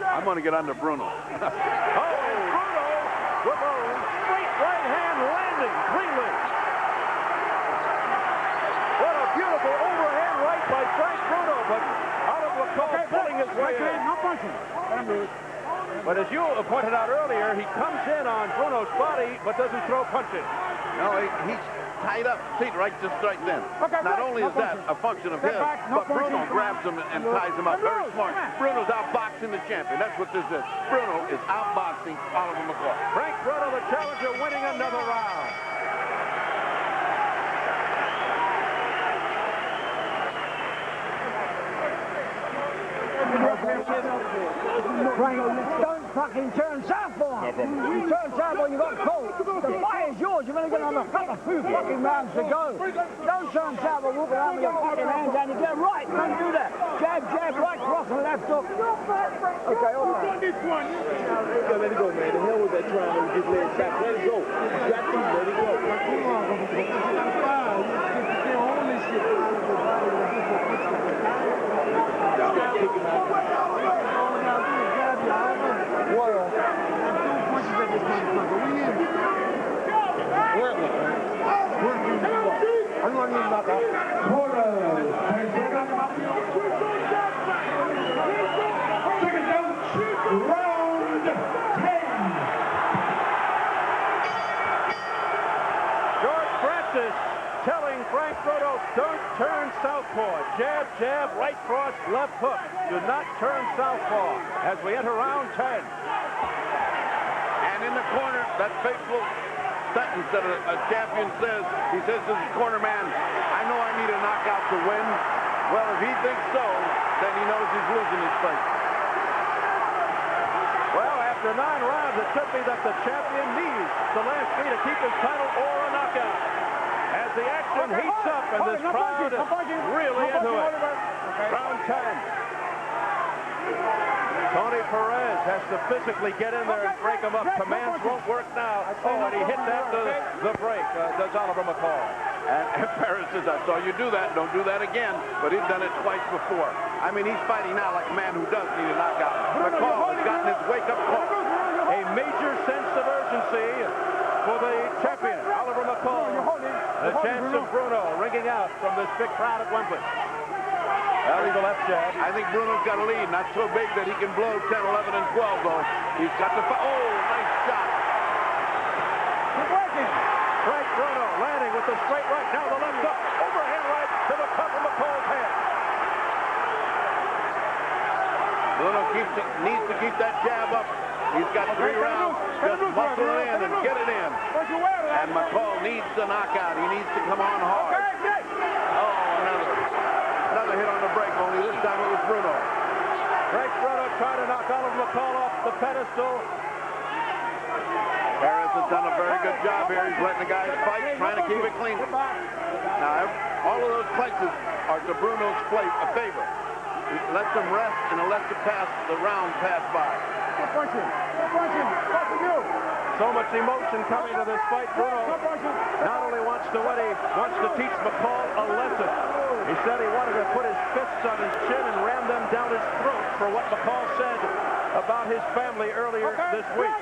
I'm going to get under Bruno. Bruno with a straight right hand landing cleanly. What a beautiful overhand right by Frank Bruno, but Oliver McCall pulling his way in. No punching. But as you pointed out earlier, he comes in on Bruno's body, but doesn't throw punches. No, he's tied up, feet just right then. Not only is that a function of him, but Bruno grabs him and ties him up. Very smart. Bruno's outboxing the champion. That's what this is. Bruno is outboxing Oliver McCall. Frank Bruno, the challenger, winning another round. Frank, don't fucking turn southpaw. You turn southpaw, you got cold. The fight is yours. You've only got another few fucking rounds to go. Don't turn southpaw, walk around with your fucking hand down. You get right. Don't do that. Jab, right, cross and left hook. Okay, all right. Yeah, let it go, man. The hell with that trying to get legs back. Let it go. You got to let it go. You can't hold this shit. I'm going to need knockout. Round 10. George Francis telling Frank Bruno, don't turn southpaw. Jab, jab, right cross, left hook. Do not turn southpaw as we enter round 10. And in the corner, that fateful sentence that a champion says, he says to his corner man, I know I need a knockout to win. Well, if he thinks so, then he knows he's losing his fight. Well, after 9 rounds, it could be that the champion needs the last 3 to keep his title or a knockout. As the action heats up and this crowd is really into it. Round 10. Tony Perez has to physically get in there and break him up. Commands won't work now. Oh, and he hit after the break. Does Oliver McCall. And Perez says, I saw you do that. Don't do that again. But he's done it twice before. I mean, he's fighting now like a man who does need a knockout. McCall has gotten his wake-up call. A major sense of urgency for the champion, Oliver McCall. The chance of Bruno ringing out from this big crowd at Wembley. The left jab. I think Bruno's got a lead. Not so big that he can blow 10, 11, and 12, though. He's got to... Oh, nice shot. Frank Bruno landing with the straight right. Now the left hook. Overhand right to the top of McCall's head. Bruno needs to keep that jab up. He's got 3 rounds. Just muscle it in and get it in. And McCall needs the knockout. He needs to come on hard. Oh, another hit on the break, only this time it was Bruno. Frank Bruno trying to knock Oliver McCall off the pedestal. Harris has done a very good job here. He's letting the guys fight, trying to keep it clean. Now, all of those punches are to Bruno's favor. He lets them rest and lets the round pass by. So much emotion coming to this fight. Bruno not only wants to win, he wants to teach McCall a lesson. He said he wanted to put his fists on his chin and ram them down his throat for what McCall said about his family earlier this week.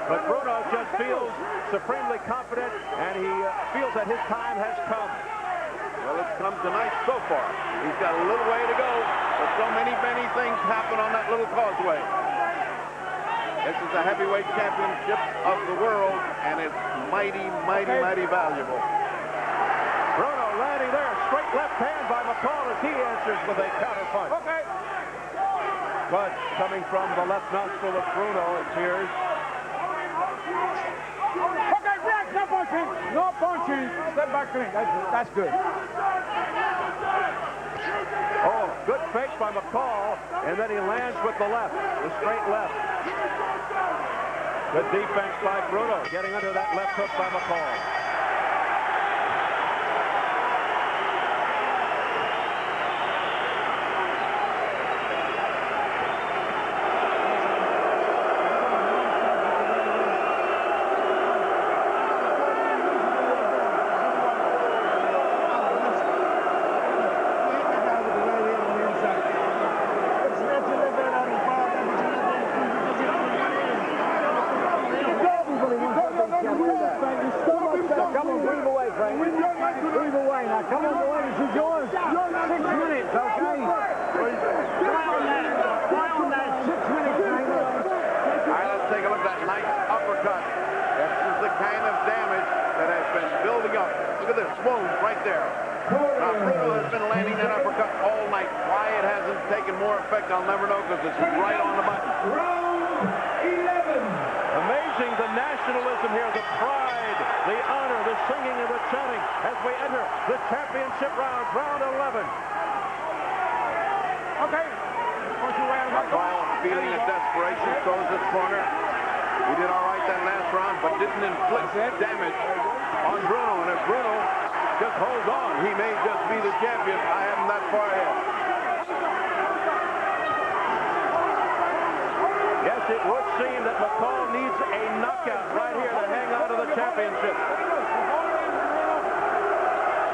But Bruno just feels supremely confident, and he feels that his time has come. Well, it's come tonight so far. He's got a little way to go, but so many things happen on that little causeway. This is the heavyweight championship of the world, and it's mighty valuable. Bruno landing there, straight left hand by McCall as he answers with a counter punch. But coming from the left nostril of Bruno, it appears. No punching. Step back clean. That's good. Oh, good fake by McCall, and then he lands with the left, the straight left. Good defense by Bruno, getting under that left hook by McCall. I'll never know because it's right on the button. Round 11. Amazing the nationalism here, the pride, the honor, the singing and the chanting as we enter the championship round, round 11. McCall feeling a desperation, throws his corner. He did all right that last round, but didn't inflict damage on Bruno. And if Bruno just holds on, he may just be the champion. I have him that far ahead. Yes, it would seem that McCall needs a knockout right here to hang on to the championship.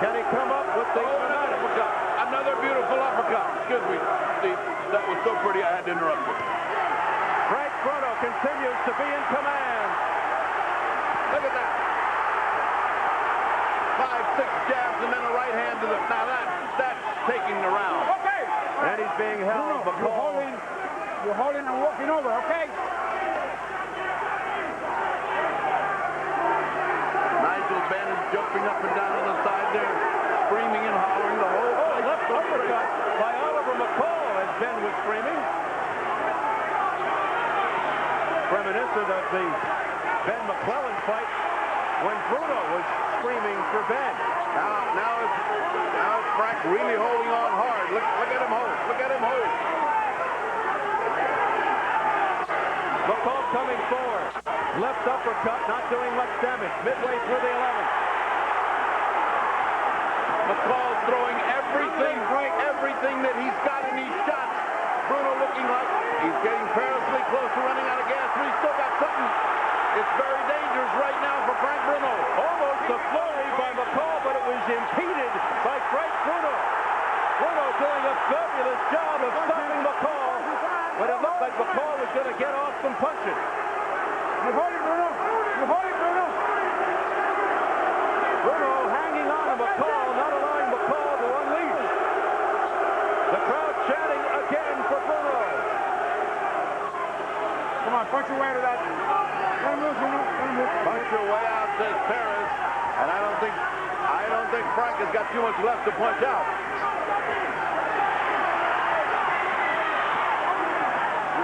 Can he come up with the uppercut? Another beautiful uppercut. Excuse me, Steve. That was so pretty I had to interrupt you. Frank Bruno continues to be in command. Look at that. 5 6 jabs and then a right hand to the... Now that's taking the round. Okay. And he's being held. Bruno, you're holding and walking over, okay? Nigel Benn is jumping up and down on the side there, screaming and hollering the whole place. Left uppercut by Oliver McCall as Ben was screaming. Reminiscent of the Ben McClellan fight when Bruno was screaming for Ben. Now it's Frank really holding on hard. Look at him hold. Look at him hold. McCall coming forward. Left uppercut, not doing much damage. Midway through the 11th. McCall throwing everything that he's got in these shots. Bruno looking like he's getting perilously close to running out of gas, but he's still got something. It's very dangerous right now for Frank Bruno. Almost a flurry by McCall, but it was impeded by Frank Bruno. Bruno doing a fabulous job of stopping McCall, but it looked like McCall was going to get off some punches. You're holding, Bruno. You're holding, Bruno. Bruno hanging on to McCall, not allowing McCall to unleash. The crowd chanting again for Bruno. Come on, punch your way to that. Let him loose, Bruno. Let him loose. Punch your way out, says Perez, and I don't think Frank has got too much left to punch out.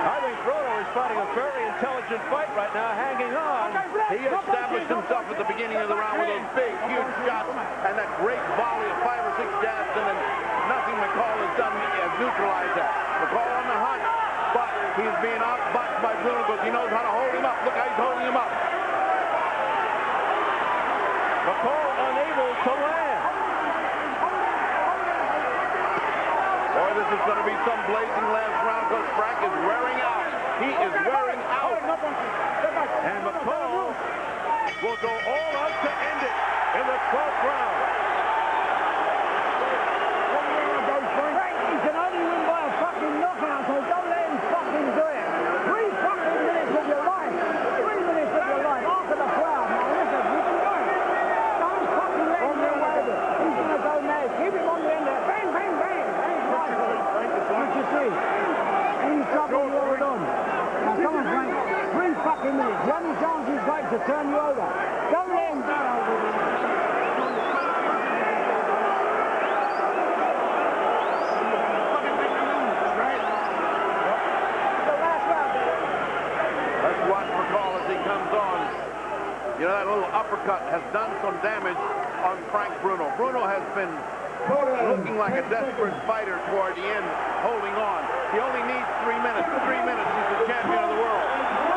I think Bruno is fighting a very intelligent fight right now, hanging on. He established himself at the beginning of the round with those big, huge shots and that great volley of 5 or 6 jabs, and then nothing McCall has done has neutralized that. McCall on the hunt, but he's being outboxed by Bruno because he knows how to hold him up. Look how he's holding him up. McCall unable to land. Boy, this is going to be some blazing last round because Frank is wearing out. He is wearing out. And McCall will go all out to end it in the 12th round. Frank, he can only win by a fucking knockout, so don't let him fucking do it. 3 fucking minutes of your life. 3 minutes of your life after the crowd. Now listen, you can do it. Don't fucking let him get away with it. He's going to go mad. Keep him on the end there. Bang, bang, bang. What you see? Any trouble, you're done. Now come on, Frank. 3 fucking minutes. The only chance he's got to turn you over. Don't let him go. Let's watch McCall as he comes on. You know, that little uppercut has done some damage on Frank Bruno. Bruno has been looking like a desperate fighter toward the end, holding on. He only needs 3 minutes. 3 minutes, he's the champion of the world.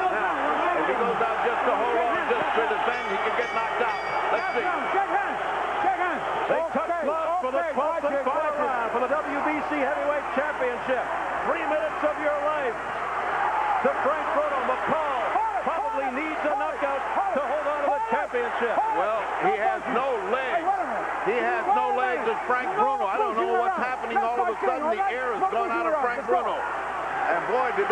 Now, if he goes out just to hold on, just to defend, he can get knocked out. Let's see. Shake hands. Shake hands. They touch gloves for the 12th and final round for the WBC Heavyweight Championship. 3 minutes of your life to Frank Bruno. McCall probably needs a knockout to hold on to the championship. Well, he has no legs. He has no legs as Frank Bruno. I don't know what's happening. All of a sudden, the air has gone out of Frank Bruno. And boy, did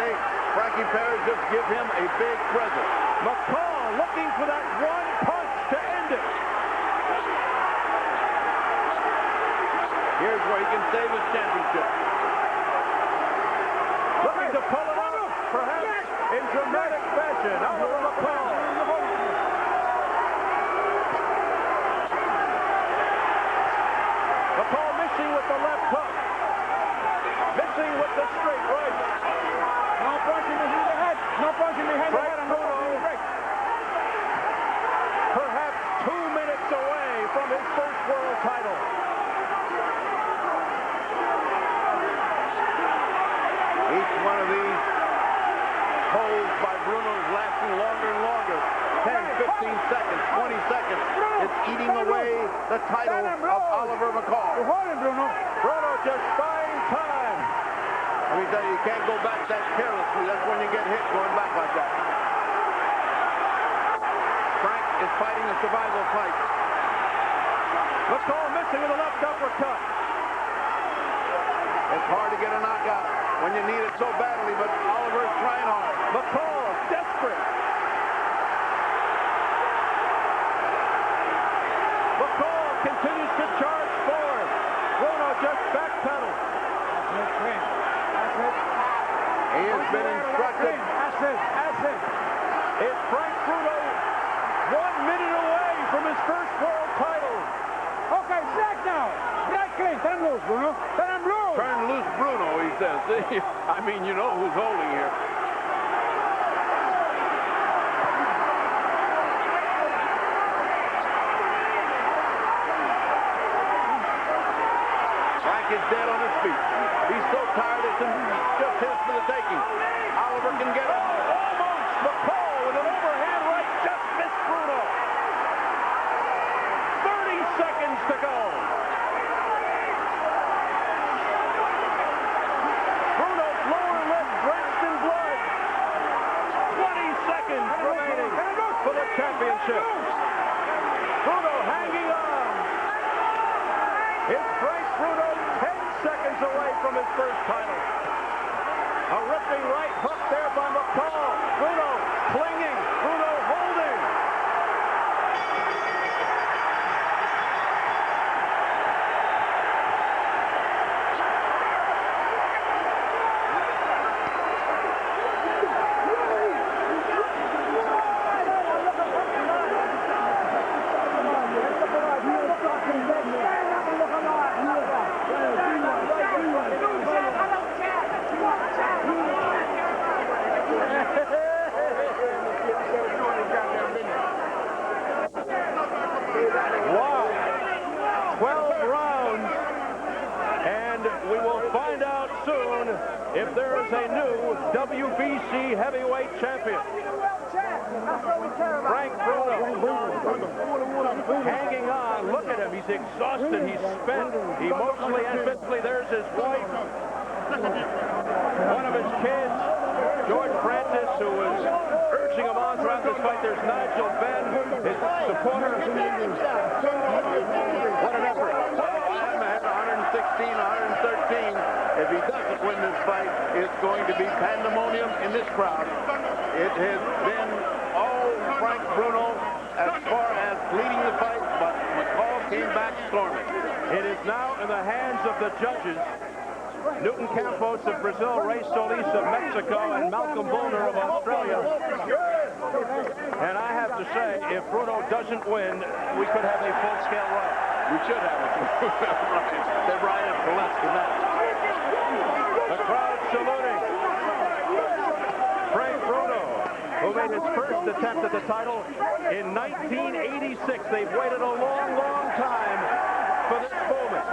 Frankie Perez just give him a big present. McCall looking for that one punch to end it. Here's where he can save his championship. Looking to pull it out, perhaps in dramatic fashion. Oliver McCall. McCall missing with the left hook. Missing with the straight right. No punching behind the head. No punching behind the head. Frank Bruno, perhaps 2 minutes away from his first world title. Each one of these holds by Bruno is lasting longer and longer. 10, 15 seconds, 20 seconds. It's eating away the title of Oliver McCall. You're holding, Bruno. Bruno just buying time. Let me tell you, you can't go back that carelessly. That's when you get hit going back like that. Frank is fighting a survival fight. McCall missing with a left uppercut. It's hard to get a knockout when you need it so badly, but Oliver is trying hard. McCall desperate. McCall can continues to charge forward. Bruno just backpedals. That's it. He has been instructed. That's it. It's Frank Bruno 1 minute away from his first world title. Okay, back now. Right clean. Turn him loose, Bruno. Turn him loose. Turn loose Bruno, he says. I mean, you know who's holding here. Frank is dead on his feet. He's so tired it's just his for the taking. Oliver can get up. Almost. McCall with an overhand right just missed Bruno. 30 seconds to go. Bruno's lower lip drenched in blood. 20 seconds remaining for the championship. Bruno hanging on. It's Frank Bruno 10 seconds away from his first title. A ripping right hook there by McCall. Bruno clinging. Bruno holding. Wow. 12 rounds. And we will find out soon if there is a new WBC heavyweight champion. Frank Bruno hanging on. Look at him. He's exhausted. He's spent emotionally and physically. There's his wife. One of his kids, George Francis, who was urging him on throughout this fight. There's Nigel Benn, his supporter. What an effort. I'm at 116, 113. If he doesn't win this fight, it's going to be pandemonium in this crowd. It has been all Frank Bruno as far as leading the fight, but McCall came back storming. It is now in the hands of the judges. Newton Campos of Brazil, Ray Solis of Mexico, and Malcolm Bullner of Australia. And I have to say, if Bruno doesn't win, we could have a full-scale riot. We should have it. They rioted for less than that. The crowd saluting Frank Bruno, who made his first attempt at the title in 1986. They've waited a long, long time for this moment.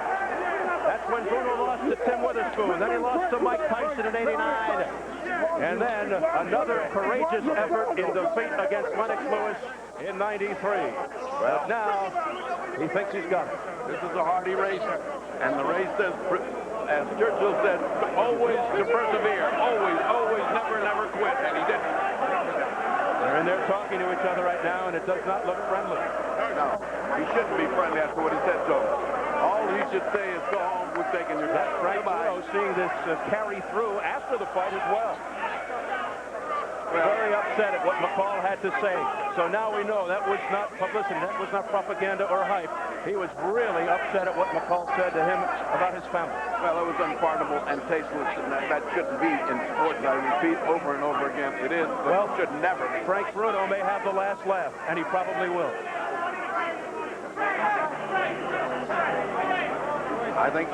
That's when Bruno lost to Tim Witherspoon. Then he lost to Mike Tyson in '89. And then another courageous effort in defeat against Lennox Lewis in '93. But now he thinks he's got it. This is a hardy race, and the race says, as Churchill said, always to persevere. Always, always, never, never quit. And he didn't. They're in there talking to each other right now, and it does not look friendly. No, he shouldn't be friendly after what he said to him. All he should say is go home, we're taking your time. Frank Bruno seeing this carry through after the fight as well. Very upset at what McCall had to say. So now we know that was not publicity, that was not propaganda or hype. He was really upset at what McCall said to him about his family. Well, it was unpardonable and tasteless, and that shouldn't be in sports. I repeat over and over again, it is, but well, it should never be. Frank Bruno may have the last laugh, and he probably will. I think.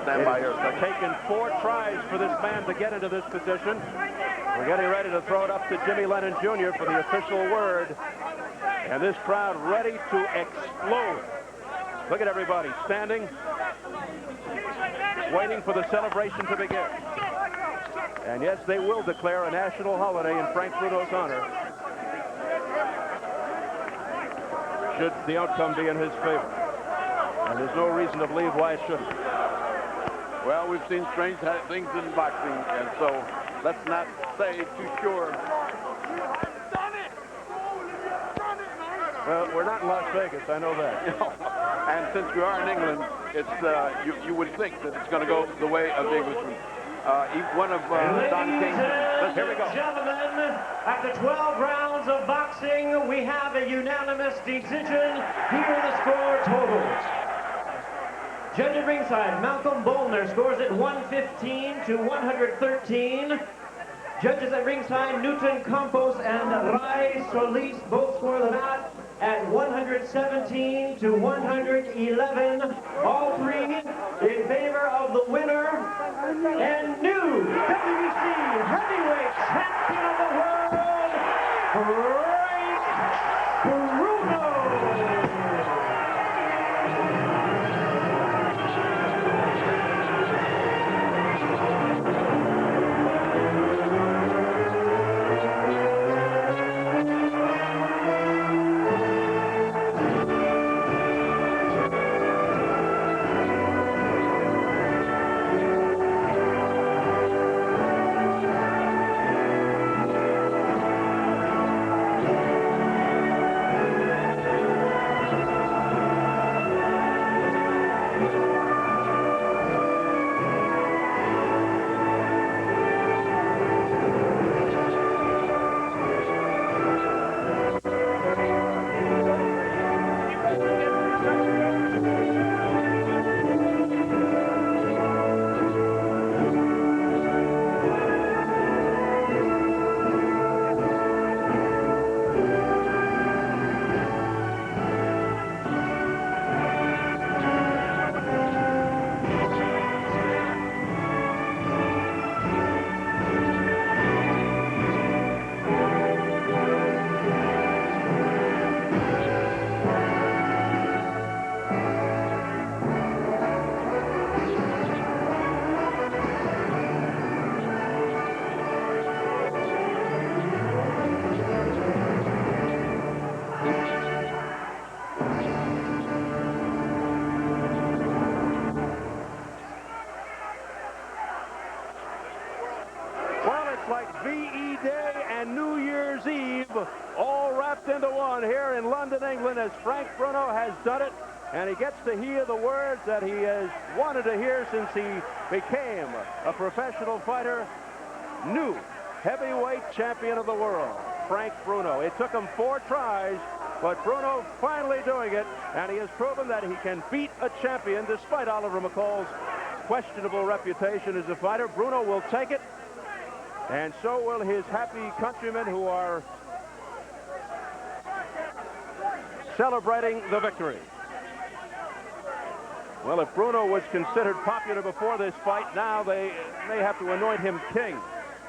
Stand by here. It's taken 4 tries for this man to get into this position. We're getting ready to throw it up to Jimmy Lennon Jr. for the official word. And this crowd ready to explode. Look at everybody standing, waiting for the celebration to begin. And yes, they will declare a national holiday in Frank Bruno's honor, should the outcome be in his favor. And there's no reason to believe why it shouldn't. Well, we've seen strange things in boxing, and so let's not say too sure. Well, we're not in Las Vegas, I know that. And since we are in England, it's you would think that it's going to go the way of the Englishman. one of Don King's. Here we go. Gentlemen, after 12 rounds of boxing, we have a unanimous decision. Here are the score totals. Judge at ringside, Malcolm Bolner scores it 115 to 113. Judges at ringside, Newton Campos and Rai Solis both score the bout at 117 to 111. All three in favor of the winner and new WBC heavyweight champion of the world, Frank Bruno. VE Day and New Year's Eve all wrapped into one here in London, England, as Frank Bruno has done it, and he gets to hear the words that he has wanted to hear since he became a professional fighter. New heavyweight champion of the world, Frank Bruno. It took him 4 tries, but Bruno finally doing it, and he has proven that he can beat a champion despite Oliver McCall's questionable reputation as a fighter. Bruno will take it, and so will his happy countrymen who are celebrating the victory. Well, if Bruno was considered popular before this fight, now they may have to anoint him king.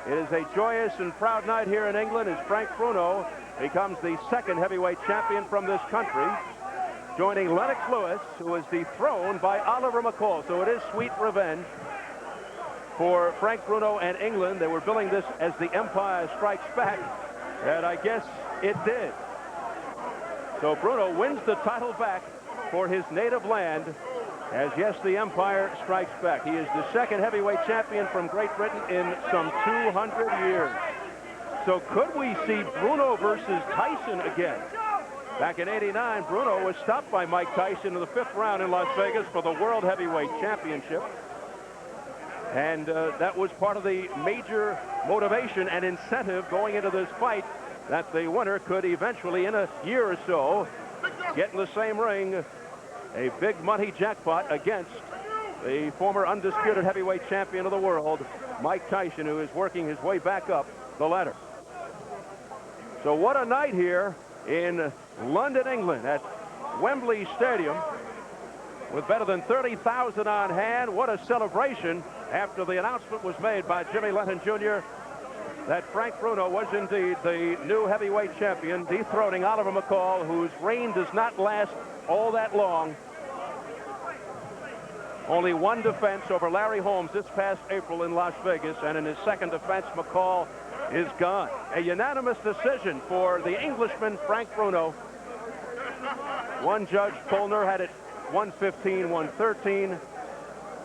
It is a joyous and proud night here in England as Frank Bruno becomes the 2nd heavyweight champion from this country, joining Lennox Lewis, who was dethroned by Oliver McCall. So it is sweet revenge for Frank Bruno and England. They were billing this as the Empire Strikes Back, and I guess it did. So Bruno wins the title back for his native land, as yes, the Empire Strikes Back. He is the 2nd heavyweight champion from Great Britain in some 200 years. So could we see Bruno versus Tyson again? Back in '89, Bruno was stopped by Mike Tyson in the 5th round in Las Vegas for the World Heavyweight Championship. And that was part of the major motivation and incentive going into this fight, that the winner could eventually, in a year or so, get in the same ring, a big money jackpot against the former undisputed heavyweight champion of the world, Mike Tyson, who is working his way back up the ladder. So what a night here in London, England, at Wembley Stadium, with better than 30,000 on hand. What a celebration after the announcement was made by Jimmy Lennon Jr. that Frank Bruno was indeed the new heavyweight champion, dethroning Oliver McCall, whose reign does not last all that long. Only 1 defense over Larry Holmes this past April in Las Vegas, and in his 2nd defense, McCall is gone. A unanimous decision for the Englishman, Frank Bruno. One judge, Polner, had it 115, 113.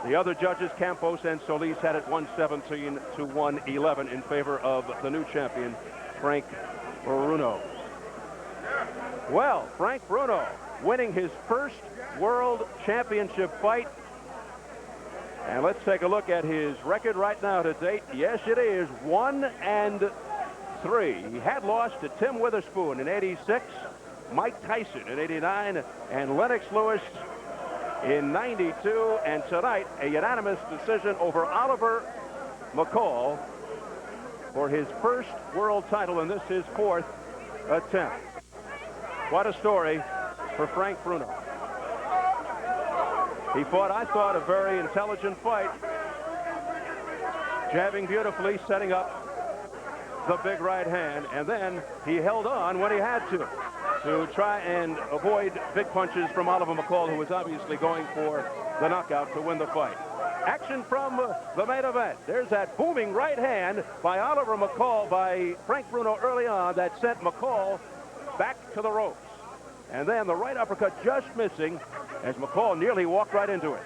The other judges, Campos and Solis, had it 117 to 111 in favor of the new champion, Frank Bruno. Well, Frank Bruno winning his 1st world championship fight. And let's take a look at his record right now to date. Yes, it is 1-3. He had lost to Tim Witherspoon in '86, Mike Tyson in '89, and Lennox Lewis in '92. And tonight, a unanimous decision over Oliver McCall for his first world title, and this is his 4th attempt. What a story for Frank Bruno. He fought, I thought, a very intelligent fight, jabbing beautifully, setting up the big right hand, and then he held on when he had to try and avoid big punches from Oliver McCall, who was obviously going for the knockout to win the fight. Action from the main event. There's that booming right hand by Oliver McCall by Frank Bruno early on that sent McCall back to the ropes. And then the right uppercut just missing as McCall nearly walked right into it.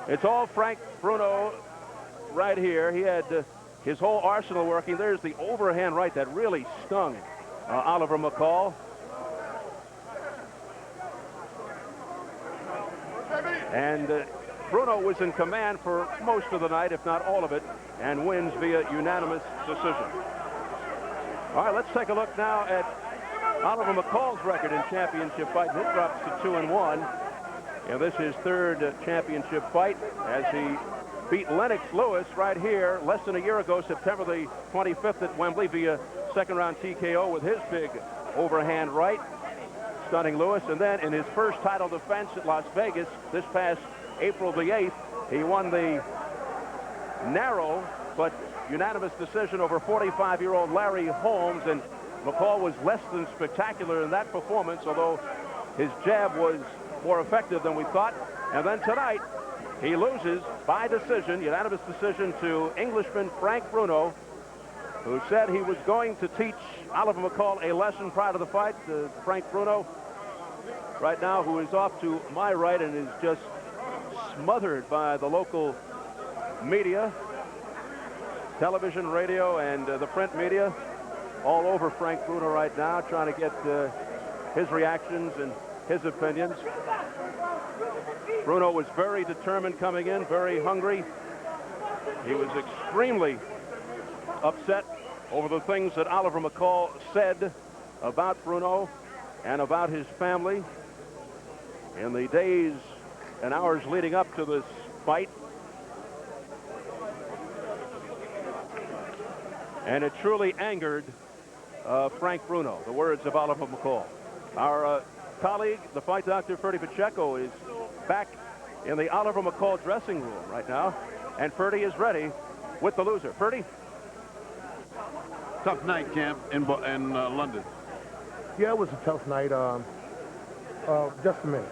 It's all Frank Bruno right here. He had his whole arsenal working. There's the overhand right that really stung Oliver McCall. And Bruno was in command for most of the night, if not all of it, and wins via unanimous decision. All right, let's take a look now at Oliver McCall's record in championship fights. It drops to 2-1. And this is his 3rd championship fight as he beat Lennox Lewis right here less than a year ago, September the 25th at Wembley via 2nd round TKO with his big overhand right, stunning Lewis. And then in his first title defense at Las Vegas this past April the 8th, he won the narrow but unanimous decision over 45-year-old Larry Holmes, and McCall was less than spectacular in that performance, although his jab was more effective than we thought. And then tonight, he loses by decision, unanimous decision, to Englishman Frank Bruno, who said he was going to teach Oliver McCall a lesson prior to the fight. Frank Bruno, right now, who is off to my right and is just smothered by the local media, television, radio, and the print media, all over Frank Bruno right now, trying to get his reactions and his opinions. Bruno was very determined coming in, very hungry. He was extremely upset over the things that Oliver McCall said about Bruno and about his family in the days and hours leading up to this fight. And it truly angered Frank Bruno, the words of Oliver McCall. Our colleague, the fight doctor, Ferdy Pacheco, is back in the Oliver McCall dressing room right now. And Ferdy is ready with the loser. Ferdy? Tough night, champ, in London. Yeah, it was a tough night. Just a minute.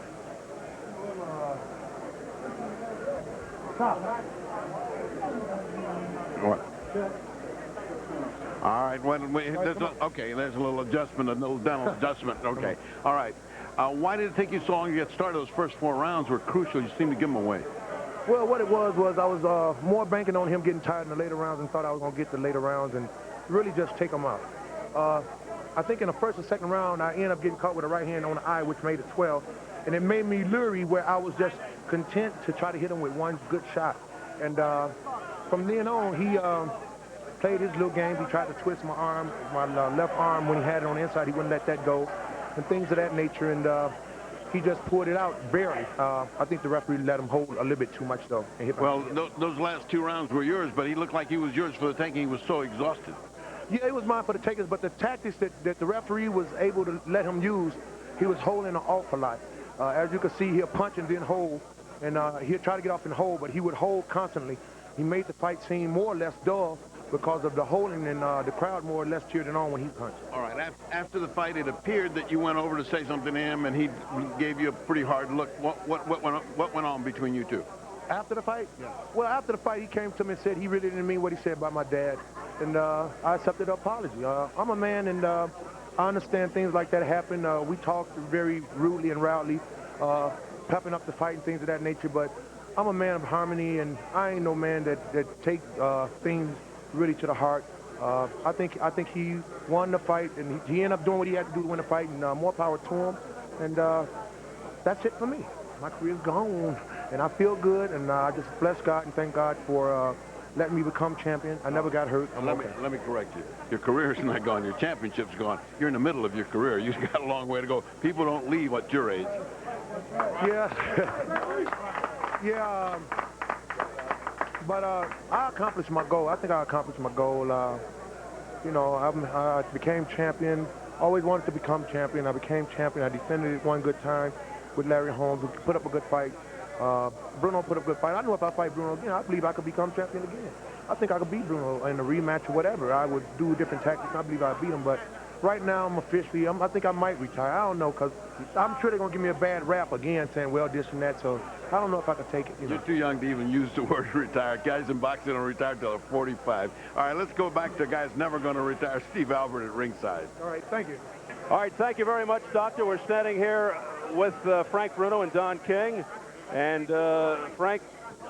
What? All right. Okay, there's a little adjustment, a little dental adjustment. Okay. All right. Why did it take you so long to get started? Those first 4 rounds were crucial. You seemed to give them away. Well, what it was I was more banking on him getting tired in the later rounds and thought I was going to get the later rounds and really just take him out. I think in the first or second round, I ended up getting caught with a right hand on the eye, which made it 12. And it made me leery where I was just content to try to hit him with one good shot. And from then on, he played his little game. He tried to twist my arm, my left arm when he had it on the inside. He wouldn't let that go and things of that nature. And he just pulled it out barely. I think the referee let him hold a little bit too much, though. And hit well, those last 2 rounds were yours, but he looked like he was yours for the taking. He was so exhausted. Yeah, it was mine for the takers, but the tactics that the referee was able to let him use, he was holding an awful lot. As you can see, he'll punch and then hold, and he'll try to get off and hold, but he would hold constantly. He made the fight seem more or less dull because of the holding, and the crowd more or less cheered him on when he punched. All right, after the fight, it appeared that you went over to say something to him, and he gave you a pretty hard look. What went on between you two? After the fight? Yeah. Well, after the fight, he came to me and said he really didn't mean what he said about my dad, and I accepted the apology. I'm a man, and I understand things like that happen. We talked very rudely and rowdily, pepping up the fight and things of that nature, but I'm a man of harmony, and I ain't no man that take things really to the heart. I think he won the fight, and he ended up doing what he had to do to win the fight, and more power to him. And that's it for me. my career's gone. And I feel good, and I just bless God and thank God for letting me become champion. I never got hurt. Let me correct you. Your career's not gone. Your championship's gone. You're in the middle of your career. You've got a long way to go. People don't leave at your age. Yeah. Yeah. But I accomplished my goal. I think I accomplished my goal. You know, I became champion. Always wanted to become champion. I became champion. I defended it one good time with Larry Holmes, who put up a good fight. Bruno put up a good fight. I know if I fight Bruno again, I believe I could become champion again. I think I could beat Bruno in a rematch or whatever. I would do different tactics. I believe I'd beat him. But right now, I'm officially, I think I might retire. I don't know, because I'm sure they're going to give me a bad rap again saying, well, this and that. So I don't know if I can take it. You're too young to even use the word retire. Guys in boxing don't retire till they're 45. All right, let's go back to guys never going to retire. Steve Albert at ringside. All right, thank you. All right, thank you very much, Doctor. We're standing here with Frank Bruno and Don King. And Frank,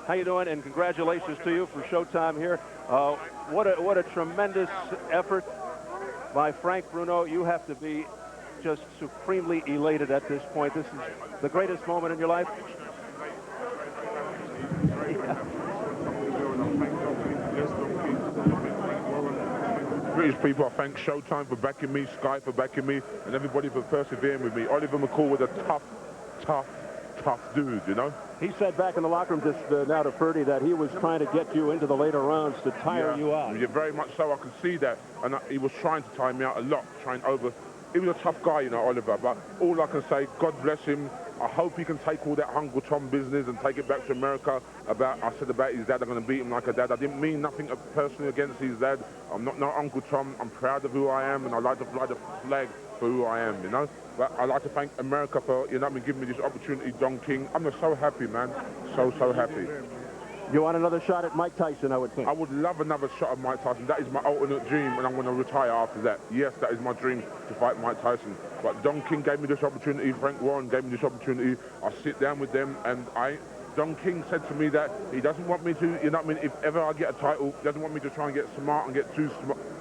how you doing? And congratulations to you for Showtime here. What a tremendous effort by Frank Bruno. You have to be just supremely elated at this point. This is the greatest moment in your life. British people, I thank Showtime for backing me, Sky for backing me, and everybody for persevering with me. Oliver McCall was a tough dude, you know? He said back in the locker room just now to Ferdy that he was trying to get you into the later rounds to tire you out. Yeah, very much so. I could see that. And he was trying to tire me out a lot, He was a tough guy, you know, Oliver. But all I can say, God bless him. I hope he can take all that Uncle Tom business and take it back to America. I said about his dad, I'm going to beat him like a dad. I didn't mean nothing personally against his dad. I'm not Uncle Tom. I'm proud of who I am, and I like to fly the flag for who I am, you know. But I'd like to thank America for, you know, giving me this opportunity, Don King. I'm just so happy, man. So happy. You want another shot at Mike Tyson, I would think. I would love another shot at Mike Tyson. That is my ultimate dream, and I'm going to retire after that. Yes, that is my dream, to fight Mike Tyson. But Don King gave me this opportunity. Frank Warren gave me this opportunity. I sit down with them, and Don King said to me that he doesn't want me to, you know what I mean, if ever I get a title, he doesn't want me to try and get smart and get too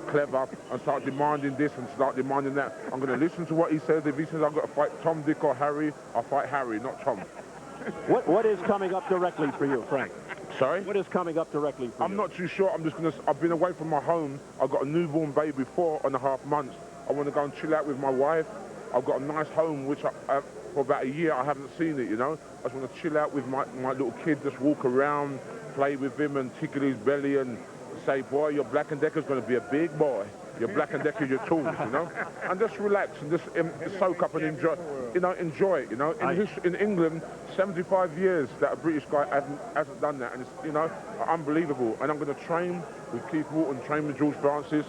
clever and start demanding this and start demanding that. I'm going to listen to what he says. If he says I've got to fight Tom, Dick, or Harry, I'll fight Harry, not Tom. What is coming up directly for you, Frank? Sorry? What is coming up directly for you? I'm not too sure. I've been away from my home. I've got a newborn baby, 4.5 months. I want to go and chill out with my wife. I've got a nice home, which for about a year I haven't seen it, you know. I just want to chill out with my little kid, just walk around, play with him and tickle his belly and say, boy, your Black & Decker's going to be a big boy. Your Black & Decker, your tools, you know. And just relax and just soak up and enjoy, enjoy it, you know. In England, 75 years that a British guy hasn't done that, and it's, you know, unbelievable. And I'm going to train with Keith Walton, train with George Francis,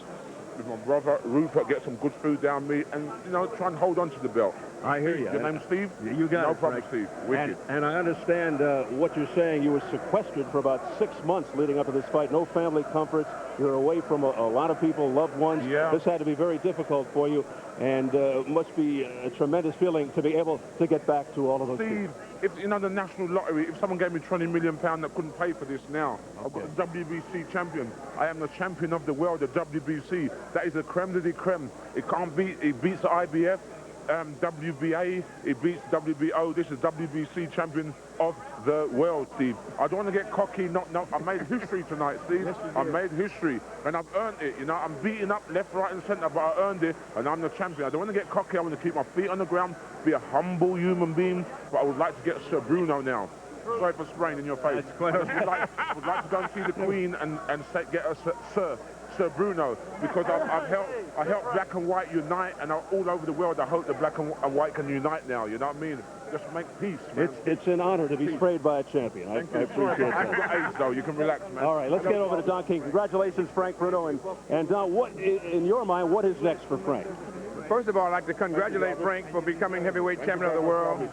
with my brother Rupert, get some good food down me, and, you know, try and hold on to the belt. I hear you. Your name's Steve? You got it, No problem, Frank. Steve. Wicked. And I understand what you're saying. You were sequestered for about 6 months leading up to this fight. No family comforts. You're away from a lot of people, loved ones. Yeah. This had to be very difficult for you, and must be a tremendous feeling to be able to get back to all of those Steve, if, you know, the national lottery, if someone gave me £20 million that couldn't pay for this now, I've got a WBC champion. I am the champion of the world, the WBC. That is the creme de la creme. It can't beat, it beats the IBF. WBA, it beats WBO. This is WBC champion of the world, Steve. I don't want to get cocky. I made history tonight, Steve. Yes, I made history, and I've earned it. You know, I'm beating up left, right, and centre, but I earned it, and I'm the champion. I don't want to get cocky. I want to keep my feet on the ground, be a humble human being. But I would like to get Sir Bruno now. Sorry for spraying in your face. I would like to go and see the Queen and get us Sir Bruno, because I helped black and white unite, and all over the world I hope the black and white can unite now, you know what I mean? Just make peace, man. It's an honor to be sprayed by a champion. I appreciate that. I've got AIDS, though. You can relax, man. All right, let's get over to Don King. Congratulations, Frank Bruno. And Don, what, in your mind, what is next for Frank? First of all, I'd like to congratulate Frank for becoming heavyweight champion of the world.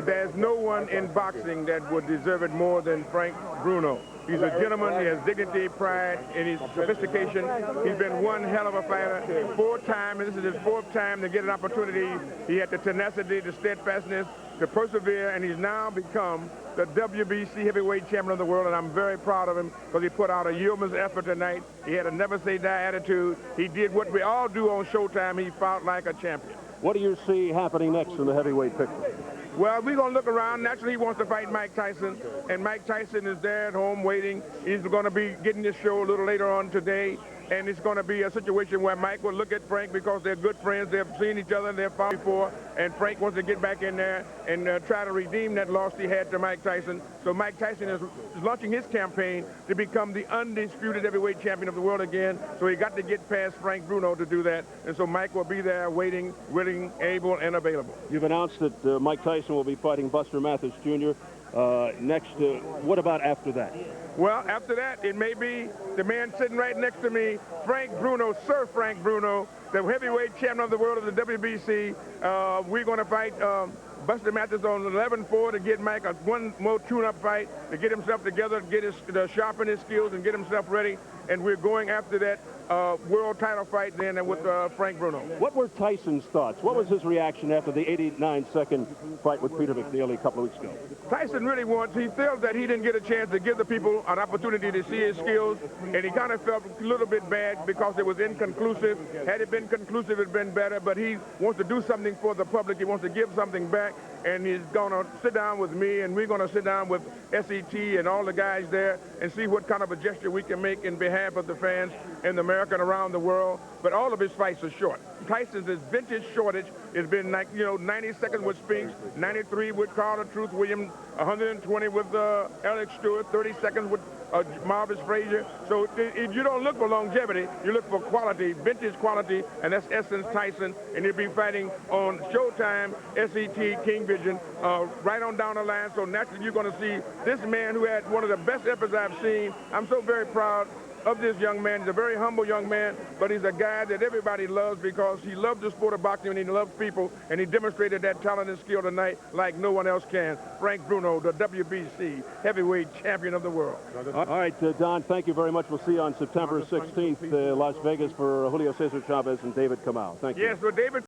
There's no one in boxing that would deserve it more than Frank Bruno. He's a gentleman. He has dignity, pride, and his sophistication. He's been one hell of a fighter. 4 times, and this is his 4th time to get an opportunity. He had the tenacity, the steadfastness, to persevere, and he's now become the WBC heavyweight champion of the world, and I'm very proud of him because he put out a yeoman's effort tonight. He had a never-say-die attitude. He did what we all do on Showtime. He fought like a champion. What do you see happening next in the heavyweight picture? Well, we're going to look around. Naturally, he wants to fight Mike Tyson, and Mike Tyson is there at home waiting. He's going to be getting this show a little later on today, and it's going to be a situation where Mike will look at Frank because they're good friends. They've seen each other, they've fought before, and Frank wants to get back in there and try to redeem that loss he had to Mike Tyson. So Mike Tyson is launching his campaign to become the undisputed heavyweight champion of the world again. So he got to get past Frank Bruno to do that, and so Mike will be there waiting, willing, able, and available. You've announced that Mike Tyson will be fighting Buster Mathis Jr. Next. What about after that? Well, after that, it may be the man sitting right next to me, Frank Bruno, Sir Frank Bruno, the heavyweight champion of the world of the WBC. We're going to fight Buster Mathis on 11-4 to get Mike one more tune-up fight, to get himself together, to sharpen his skills and get himself ready. And we're going after that world title fight then with Frank Bruno. What were Tyson's thoughts? What was his reaction after the 89-second fight with Peter McNeely a couple of weeks ago? Tyson really he felt that he didn't get a chance to give the people an opportunity to see his skills, and he kind of felt a little bit bad because it was inconclusive. Had it been conclusive, it'd been better, but he wants to do something for the public. He wants to give something back, and he's going to sit down with me, and we're going to sit down with SET and all the guys there and see what kind of a gesture we can make in behalf of the fans in America and around the world. But all of his fights are short. Tyson's vintage shortage has been, like, 90 seconds with Spinks, 93 with Carter Truth Williams, 120 with Alex Stewart, 30 seconds with Marvis Frazier. So you don't look for longevity, you look for quality, vintage quality, and that's Essence Tyson, and he'll be fighting on Showtime, SET, King Vision, right on down the line. So naturally you're going to see this man who had one of the best efforts I've seen. I'm so very proud of this young man. He's a very humble young man, but he's a guy that everybody loves because he loves the sport of boxing and he loves people, and he demonstrated that talent and skill tonight like no one else can. Frank Bruno, the WBC heavyweight champion of the world. All right, Don, thank you very much. We'll see you on September 16th, Las Vegas, for Julio Cesar Chavez and David Kamau. Thank you. Yes, well, David